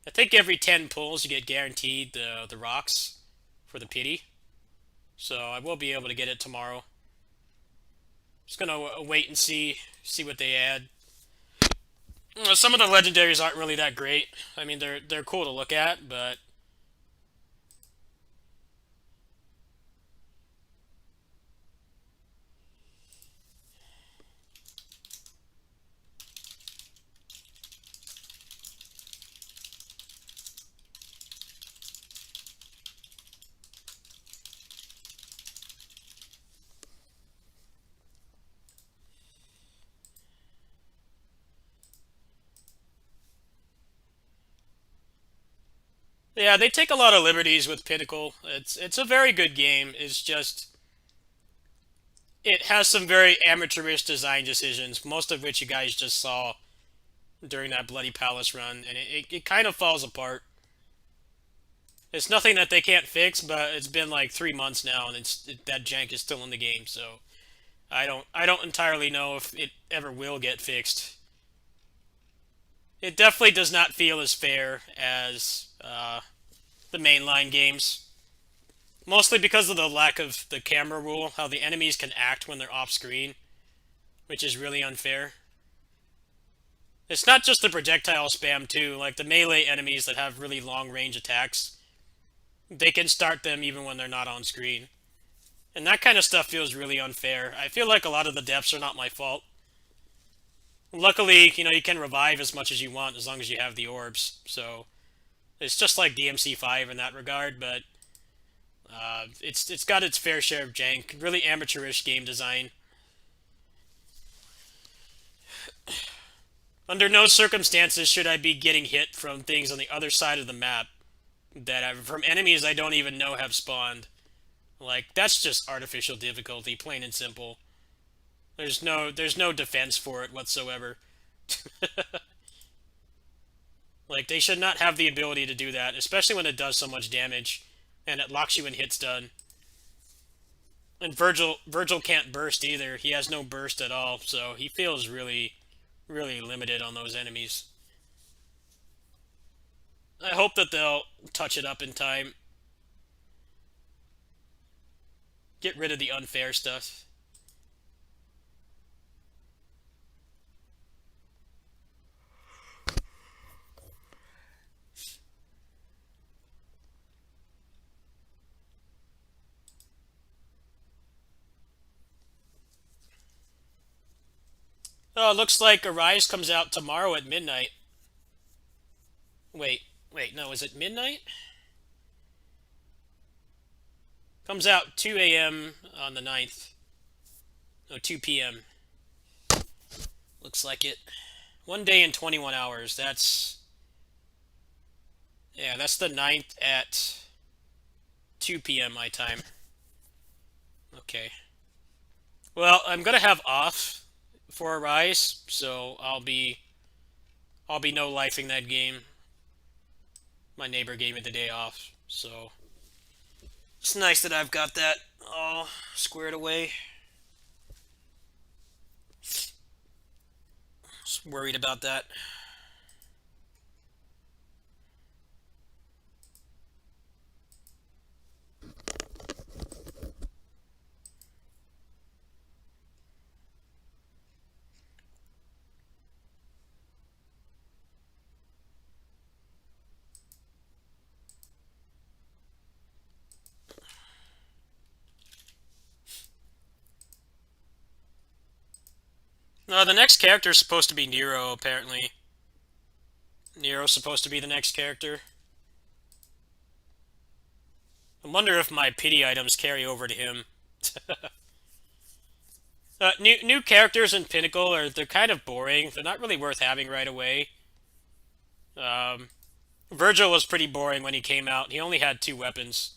I think every 10 pulls you get guaranteed the rocks for the pity. So I will be able to get it tomorrow. Just gonna wait and see what they add. Some of the legendaries aren't really that great. I mean, they're cool to look at, but yeah, they take a lot of liberties with Pinnacle. It's a very good game. It's just it has some very amateurish design decisions, most of which you guys just saw during that Bloody Palace run, and it kind of falls apart. It's nothing that they can't fix, but it's been like 3 months now, and that jank is still in the game. So I don't entirely know if it ever will get fixed. It definitely does not feel as fair as the mainline games. Mostly because of the lack of the camera rule, how the enemies can act when they're off screen, which is really unfair. It's not just the projectile spam too, like the melee enemies that have really long range attacks, they can start them even when they're not on screen. And that kind of stuff feels really unfair. I feel like a lot of the deaths are not my fault. Luckily, you can revive as much as you want as long as you have the orbs. So it's just like DMC5 in that regard, but it's got its fair share of jank. Really amateurish game design. Under no circumstances should I be getting hit from things on the other side of the map from enemies I don't even know have spawned. Like, that's just artificial difficulty, plain and simple. There's no defense for it whatsoever. Like, they should not have the ability to do that, especially when it does so much damage and it locks you in hit stun. And Virgil can't burst either. He has no burst at all, so he feels really, really limited on those enemies. I hope that they'll touch it up in time. Get rid of the unfair stuff. Oh, it looks like Arise comes out tomorrow at midnight. Wait, no, is it midnight? Comes out 2 a.m. on the 9th. No, 2 p.m. Looks like it. 1 day and 21 hours. Yeah, that's the 9th at 2 p.m. my time. Okay. Well, I'm gonna have off for Arise, so I'll be no lifing that game. My neighbor gave me the day off, so it's nice that I've got that all squared away. Just worried about that. The next character is supposed to be Nero, apparently. Nero's supposed to be the next character. I wonder if my pity items carry over to him. New characters in Pinnacle they're kind of boring. They're not really worth having right away. Um, Virgil was pretty boring when he came out. He only had two weapons.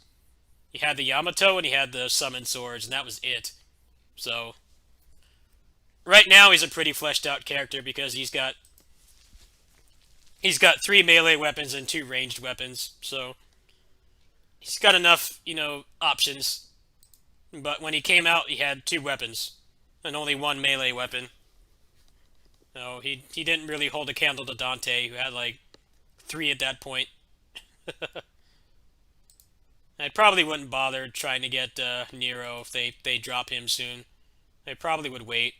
He had the Yamato and he had the summon swords, and that was it. So right now he's a pretty fleshed out character because he's got three melee weapons and two ranged weapons. So he's got enough, options. But when he came out, he had two weapons and only one melee weapon. No, he didn't really hold a candle to Dante, who had like three at that point. I probably wouldn't bother trying to get Nero if they drop him soon. They probably would wait.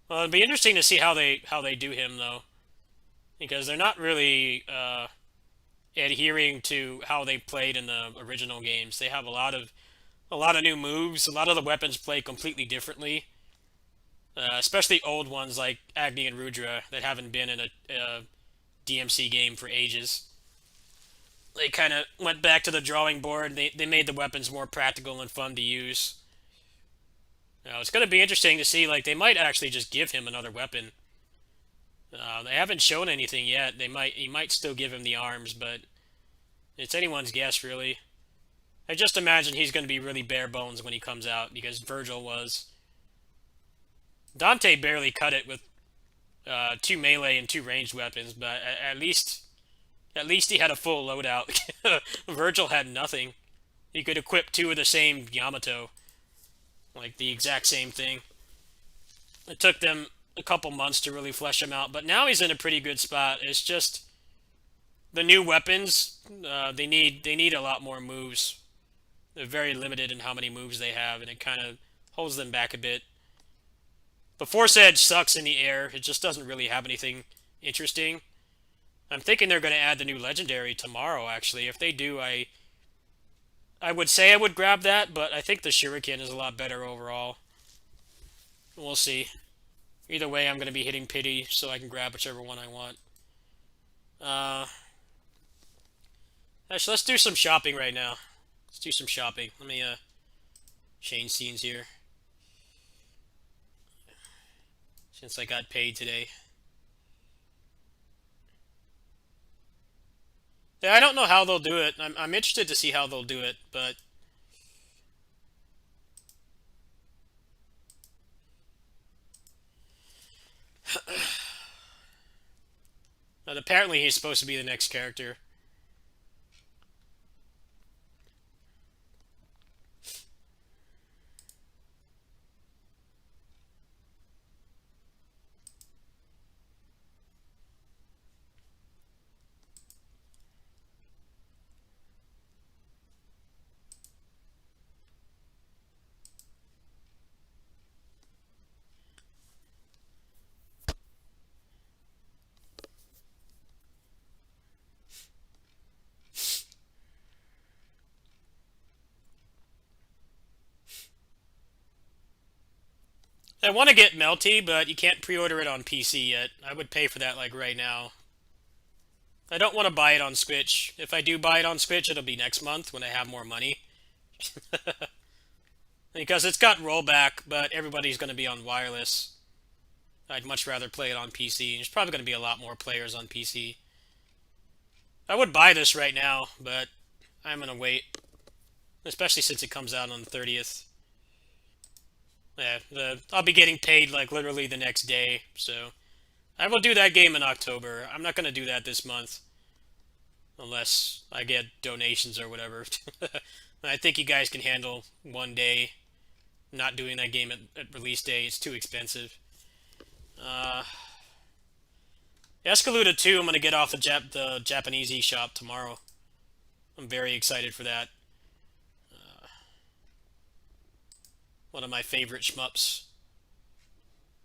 Well, it'd be interesting to see how they do him though, because they're not really adhering to how they played in the original games. They have a lot of new moves. A lot of the weapons play completely differently, especially old ones like Agni and Rudra that haven't been in a DMC game for ages. They kind of went back to the drawing board. They made the weapons more practical and fun to use. Now, it's going to be interesting to see, like, they might actually just give him another weapon. They haven't shown anything yet. He might still give him the arms, but it's anyone's guess, really. I just imagine he's going to be really bare bones when he comes out, because Virgil was. Dante barely cut it with two melee and two ranged weapons, but at least he had a full loadout. Virgil had nothing. He could equip two of the same Yamato, like the exact same thing. It took them a couple months to really flesh him out. But now he's in a pretty good spot. It's just the new weapons. They need a lot more moves. They're very limited in how many moves they have, and it kind of holds them back a bit. The Force Edge sucks in the air. It just doesn't really have anything interesting. I'm thinking they're going to add the new legendary tomorrow, actually. If they do, I would say I would grab that, but I think the Shuriken is a lot better overall. We'll see. Either way, I'm going to be hitting pity, so I can grab whichever one I want. Actually, let's do some shopping right now. Let's do some shopping. Let me change scenes here. Since I got paid today. Yeah, I don't know how they'll do it. I'm interested to see how they'll do it, but apparently he's supposed to be the next character. I want to get Melty, but you can't pre-order it on PC yet. I would pay for that like right now. I don't want to buy it on Switch. If I do buy it on Switch, it'll be next month when I have more money. Because it's got rollback, but everybody's going to be on wireless. I'd much rather play it on PC. There's probably going to be a lot more players on PC. I would buy this right now, but I'm going to wait. Especially since it comes out on the 30th. Yeah, I'll be getting paid like literally the next day, so I will do that game in October. I'm not going to do that this month. Unless I get donations or whatever. I think you guys can handle one day not doing that game at release day. It's too expensive. Uh, Escaluda 2, I'm going to get off the Japanese eShop tomorrow. I'm very excited for that. One of my favorite shmups.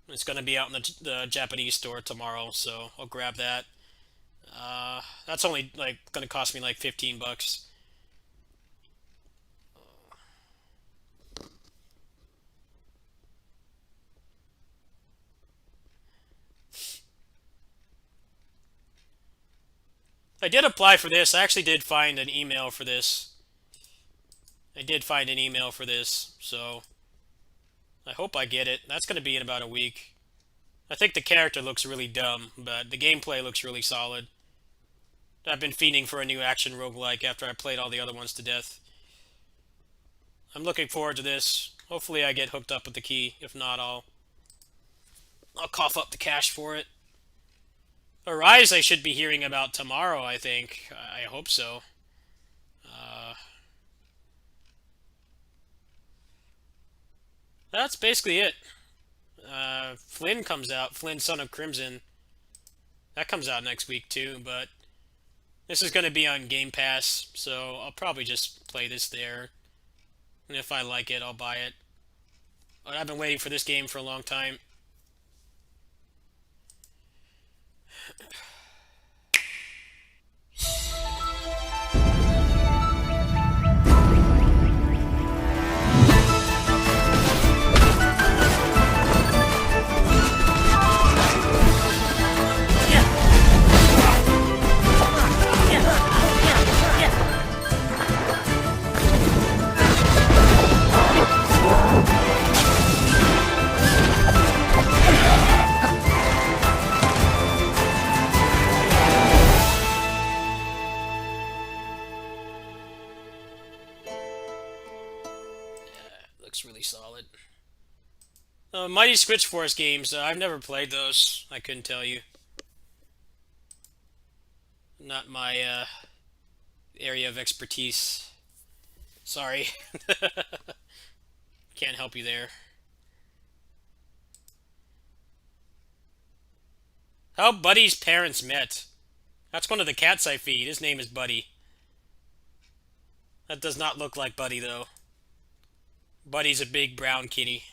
It's going to be out in the Japanese store tomorrow, so I'll grab that. That's only like going to cost me like 15 bucks. I did apply for this. I actually did find an email for this. I did find an email for this, so I hope I get it. That's going to be in about a week. I think the character looks really dumb, but the gameplay looks really solid. I've been fiending for a new action roguelike after I played all the other ones to death. I'm looking forward to this. Hopefully I get hooked up with the key. If not, I'll cough up the cash for it. Arise I should be hearing about tomorrow, I think. I hope so. That's basically it. Flynn comes out. Flynn, Son of Crimson. That comes out next week too, but this is going to be on Game Pass, so I'll probably just play this there. And if I like it, I'll buy it. But I've been waiting for this game for a long time. Looks really solid. Mighty Switch Force games, I've never played those. I couldn't tell you. Not my area of expertise. Sorry. Can't help you there. How Buddy's parents met. That's one of the cats I feed. His name is Buddy. That does not look like Buddy, though. Buddy's a big brown kitty.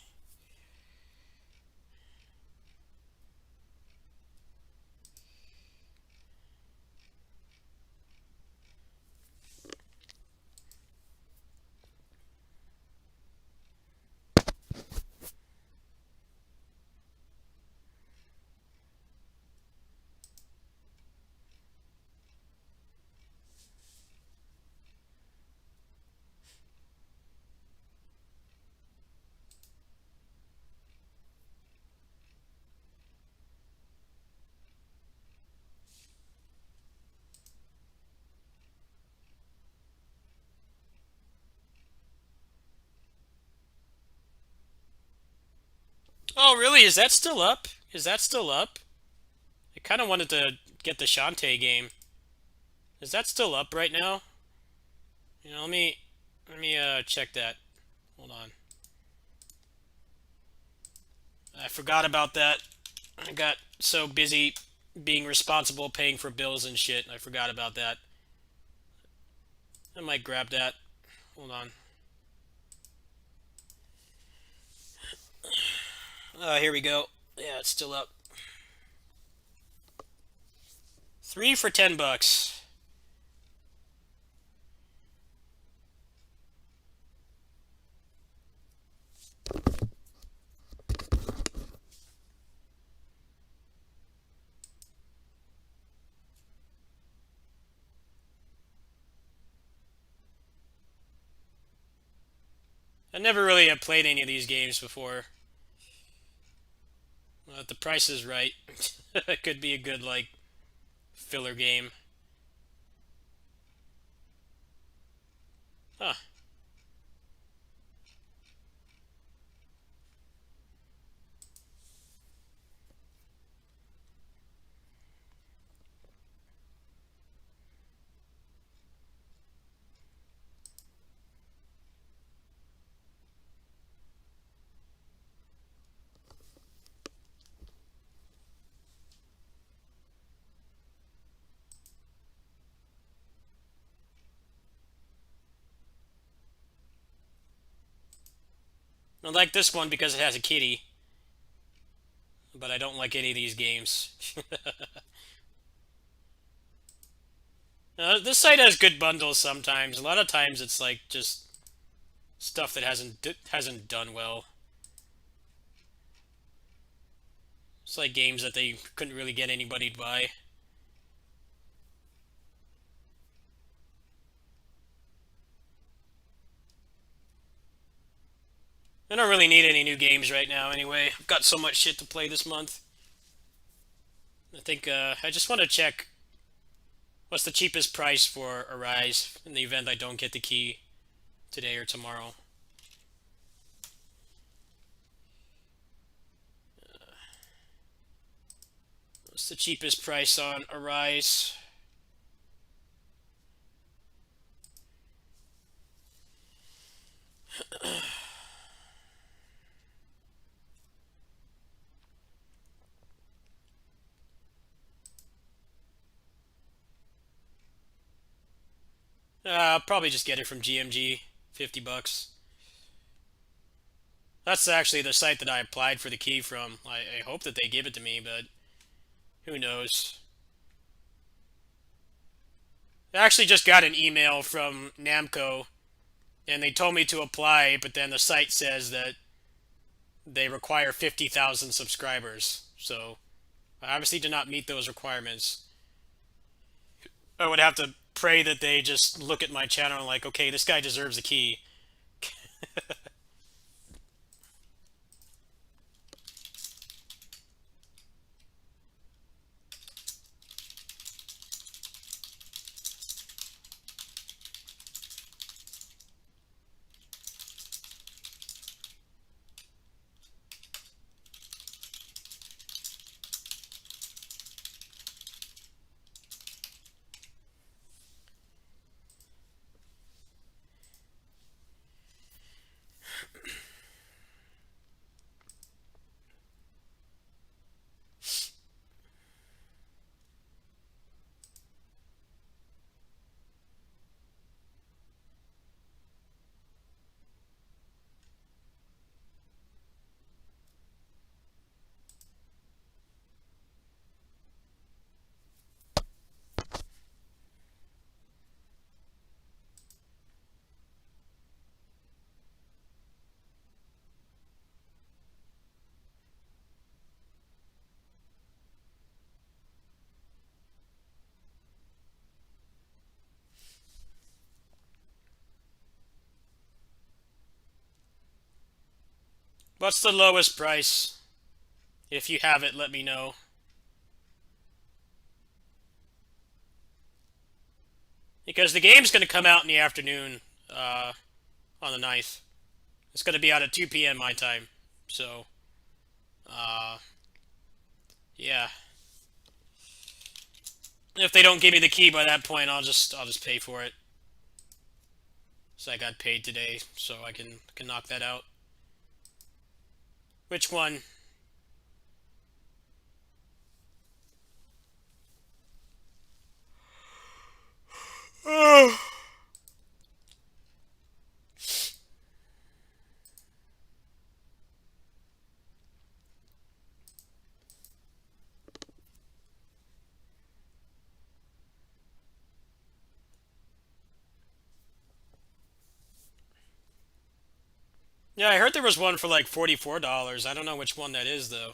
Oh, really? Is that still up? Is that still up? I kind of wanted to get the Shantae game. Is that still up right now? Let me check that. Hold on. I forgot about that. I got so busy being responsible, paying for bills and shit. I forgot about that. I might grab that. Hold on. Here we go. Yeah, it's still up. 3 for $10. I never really have played any of these games before. Well, if the price is right, it could be a good, like, filler game. Huh. I like this one because it has a kitty, but I don't like any of these games. This site has good bundles sometimes. A lot of times it's like just stuff that hasn't done well. It's like games that they couldn't really get anybody to buy. I don't really need any new games right now anyway. I've got so much shit to play this month. I think I just want to check what's the cheapest price for Arise in the event I don't get the key today or tomorrow. What's the cheapest price on Arise? I'll probably just get it from GMG. $50. That's actually the site that I applied for the key from. I hope that they give it to me, but who knows? I actually just got an email from Namco, and they told me to apply, but then the site says that they require 50,000 subscribers. So I obviously did not meet those requirements. I would have to pray that they just look at my channel and like, okay, this guy deserves a key. What's the lowest price? If you have it, let me know. Because the game's going to come out in the afternoon on the 9th. It's going to be out at 2 p.m. my time. So, uh, yeah. If they don't give me the key by that point, I'll just pay for it. So I got paid today, so I can knock that out. Which one? Yeah, I heard there was one for like $44. I don't know which one that is though.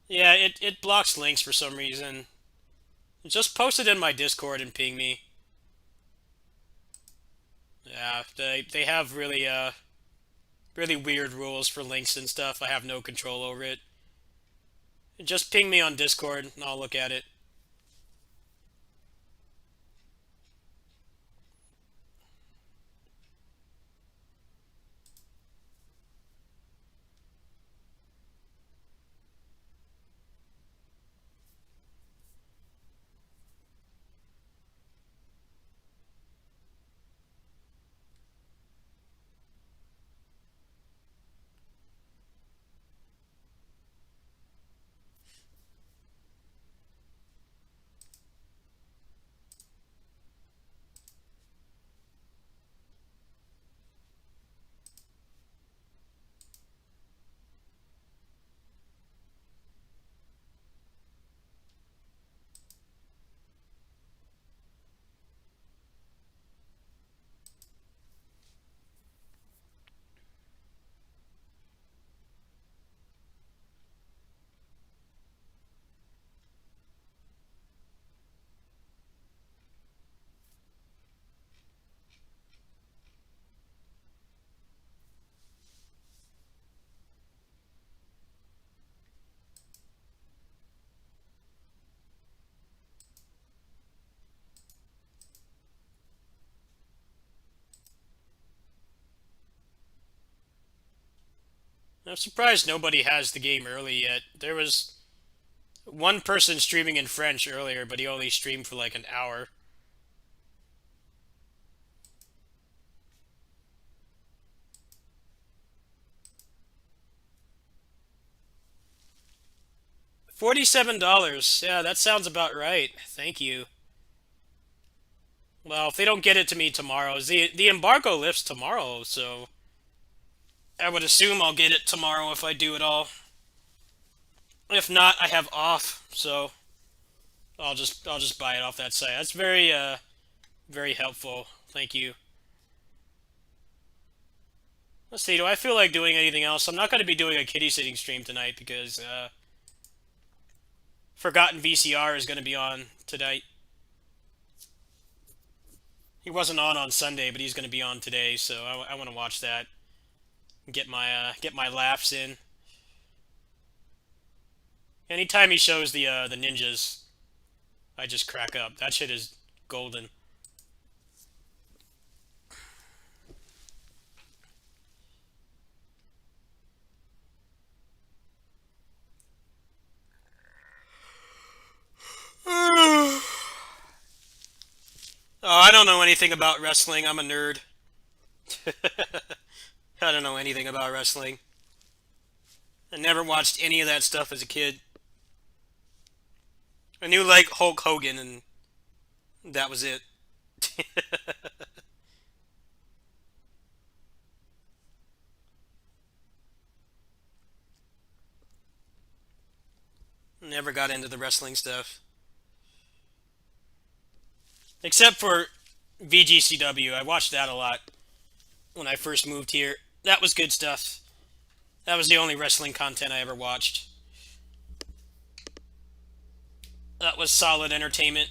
Yeah, it blocks links for some reason. Just post it in my Discord and ping me. Yeah, they have really weird rules for links and stuff. I have no control over it. Just ping me on Discord and I'll look at it. I'm surprised nobody has the game early yet. There was one person streaming in French earlier, but he only streamed for like an hour. $47. Yeah, that sounds about right. Thank you. Well, if they don't get it to me tomorrow, the embargo lifts tomorrow, so I would assume I'll get it tomorrow if I do it all. If not, I have off, so I'll just buy it off that site. That's very helpful. Thank you. Let's see. Do I feel like doing anything else? I'm not going to be doing a kitty sitting stream tonight because Forgotten VCR is going to be on tonight. He wasn't on Sunday, but he's going to be on today, so I want to watch that. Get my laughs in. Anytime he shows the ninjas, I just crack up. That shit is golden. Oh, I don't know anything about wrestling. I'm a nerd. I don't know anything about wrestling. I never watched any of that stuff as a kid. I knew like Hulk Hogan and that was it. Never got into the wrestling stuff. Except for VGCW. I watched that a lot when I first moved here. That was good stuff. That was the only wrestling content I ever watched. That was solid entertainment.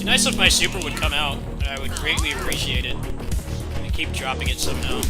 Nice if my super would come out. I would greatly appreciate it. And keep dropping it somehow.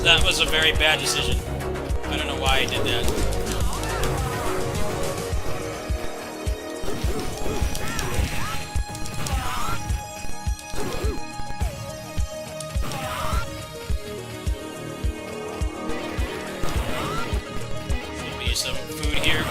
That was a very bad decision. I don't know why I did that. Give me some food here.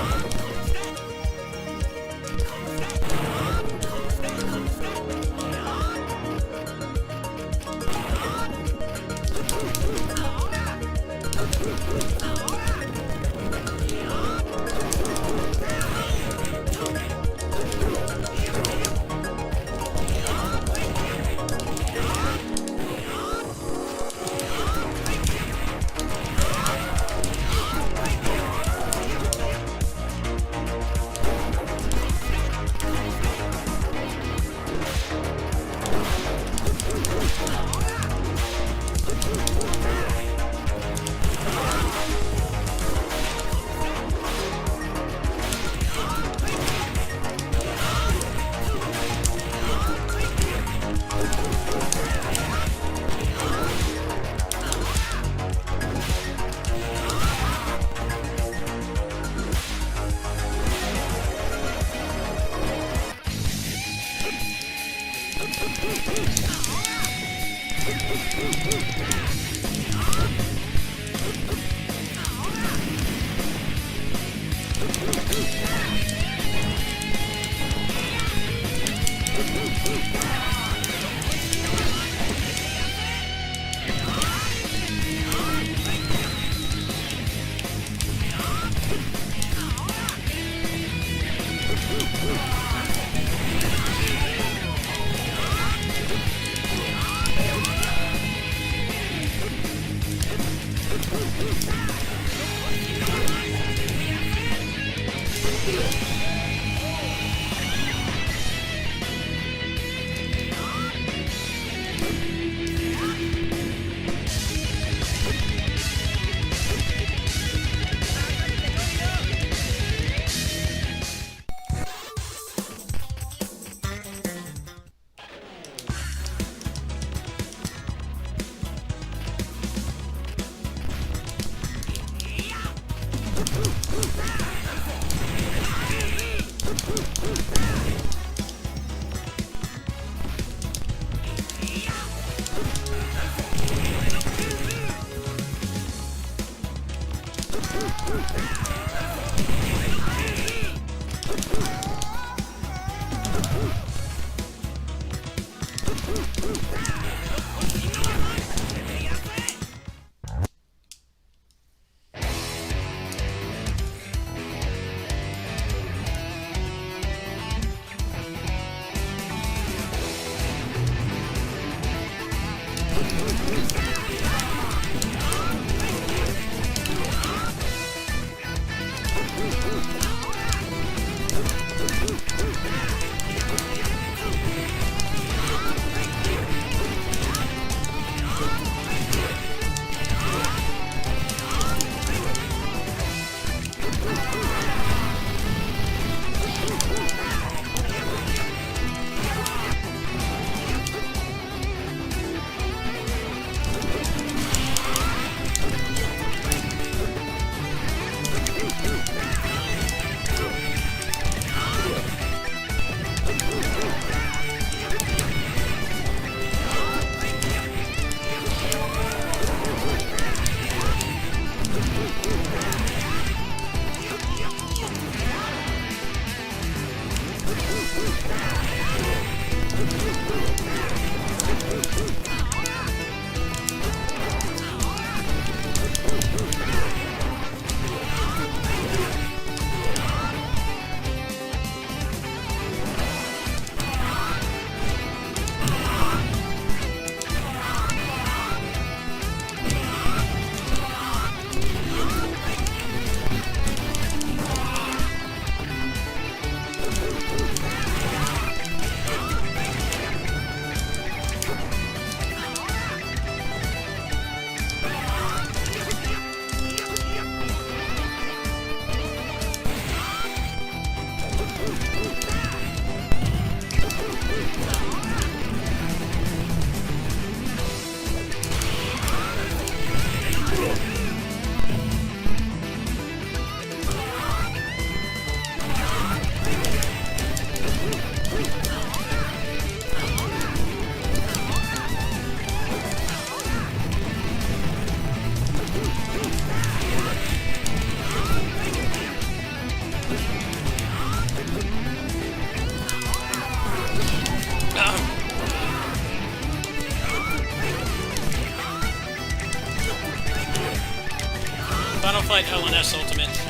Final Fight LNS Ultimate.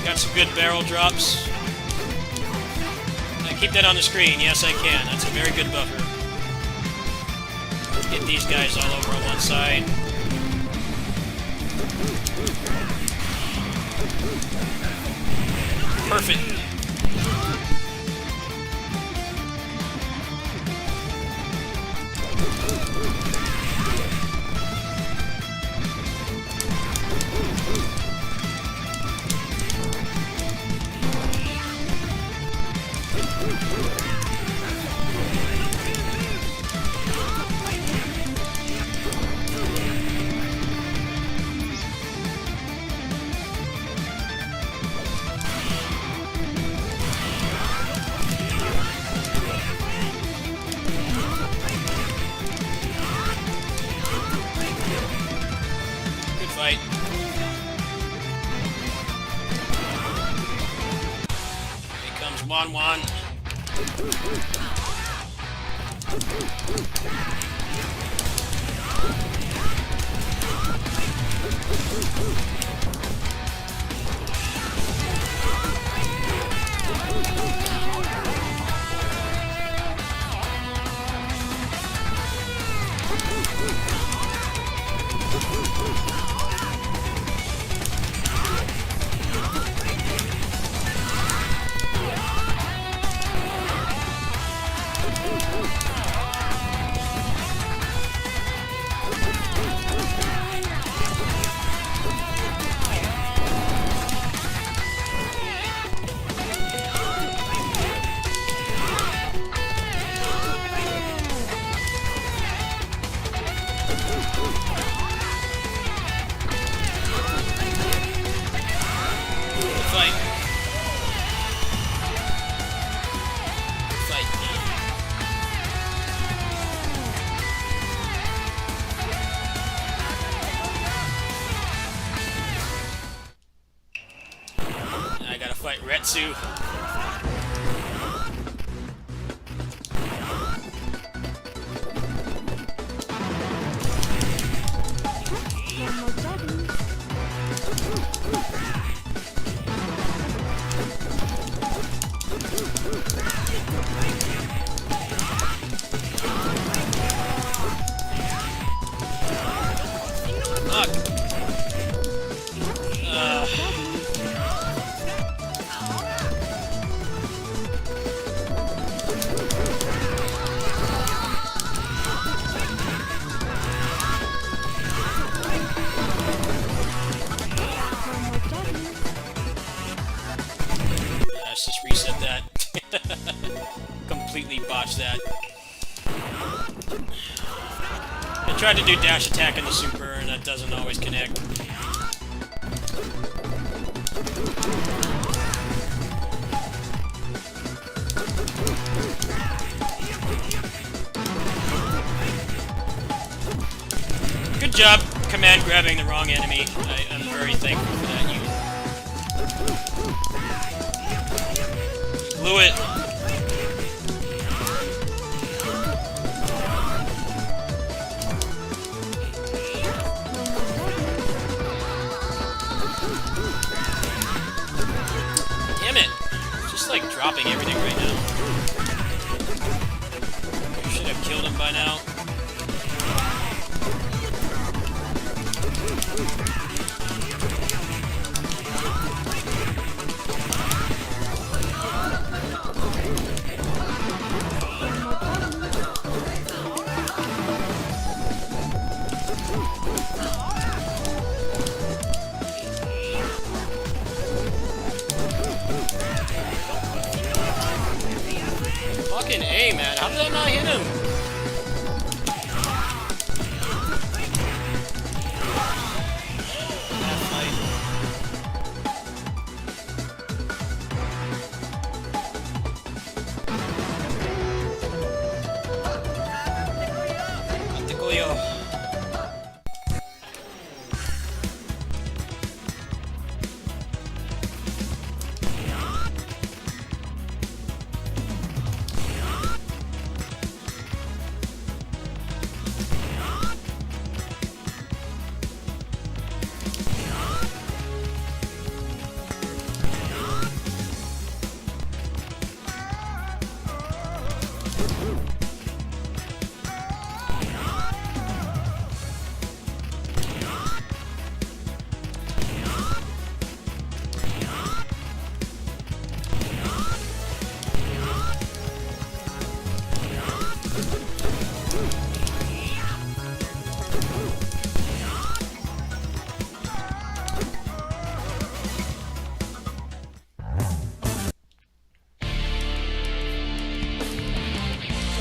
Got some good barrel drops. Can I keep that on the screen? Yes, I can. That's a very good buffer. Get these guys all over on one side. Perfect. Fight. Here comes Wan Wan. Fight Retsu. Tried to do dash attack in the super, and that doesn't always connect. Good job command grabbing the wrong enemy. I'm very thankful for that. You blew it. Damn it. Just like dropping everything right now. Should have killed him by now. Fucking A, man. How did that not hit him?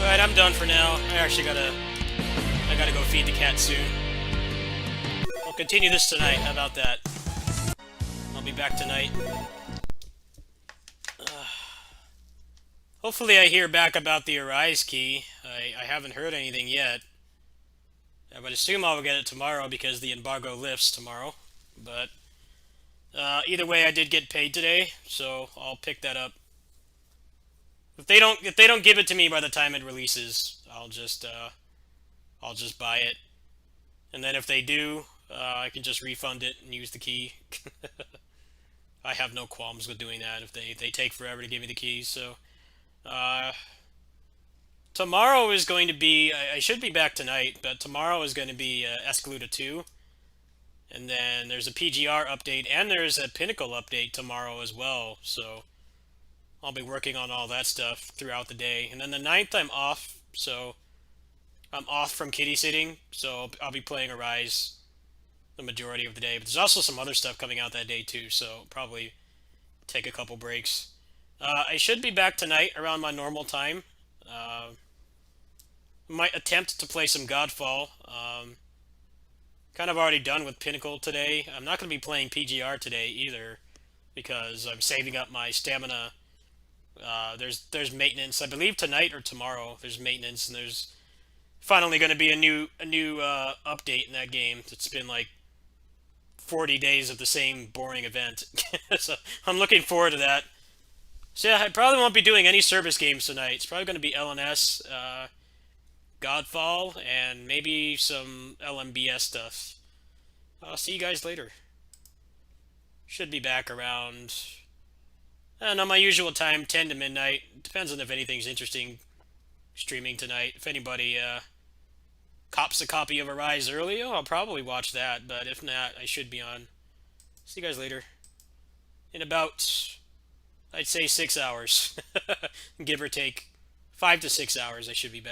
Alright, I'm done for now. I gotta go feed the cat soon. I'll continue this tonight. How about that? I'll be back tonight. Hopefully I hear back about the Arise key. I haven't heard anything yet. I would assume I'll get it tomorrow because the embargo lifts tomorrow. But either way, I did get paid today, so I'll pick that up. If they don't give it to me by the time it releases, I'll just buy it. And then if they do, I can just refund it and use the key. I have no qualms with doing that if they take forever to give me the keys. So tomorrow is going to be, I should be back tonight, but tomorrow is going to be Escaluda 2. And then there's a PGR update, and there's a Pinnacle update tomorrow as well. So I'll be working on all that stuff throughout the day. And then the 9th I'm off, so I'm off from kitty sitting, so I'll be playing Arise the majority of the day. But there's also some other stuff coming out that day too, so probably take a couple breaks. I should be back tonight around my normal time. Might attempt to play some Godfall. Kind of already done with Pinnacle today. I'm not going to be playing PGR today either because I'm saving up my stamina. There's maintenance. I believe tonight or tomorrow there's maintenance, and there's finally going to be a new update in that game. It's been like 40 days of the same boring event. So I'm looking forward to that. So yeah, I probably won't be doing any service games tonight. It's probably going to be LNS, Godfall, and maybe some LMBS stuff. I'll see you guys later. Should be back around, I don't know, my usual time, 10 to midnight. Depends on if anything's interesting streaming tonight. If anybody cops a copy of Arise early, I'll probably watch that. But if not, I should be on. See you guys later. In about, I'd say 6 hours. Give or take. 5 to 6 hours, I should be back.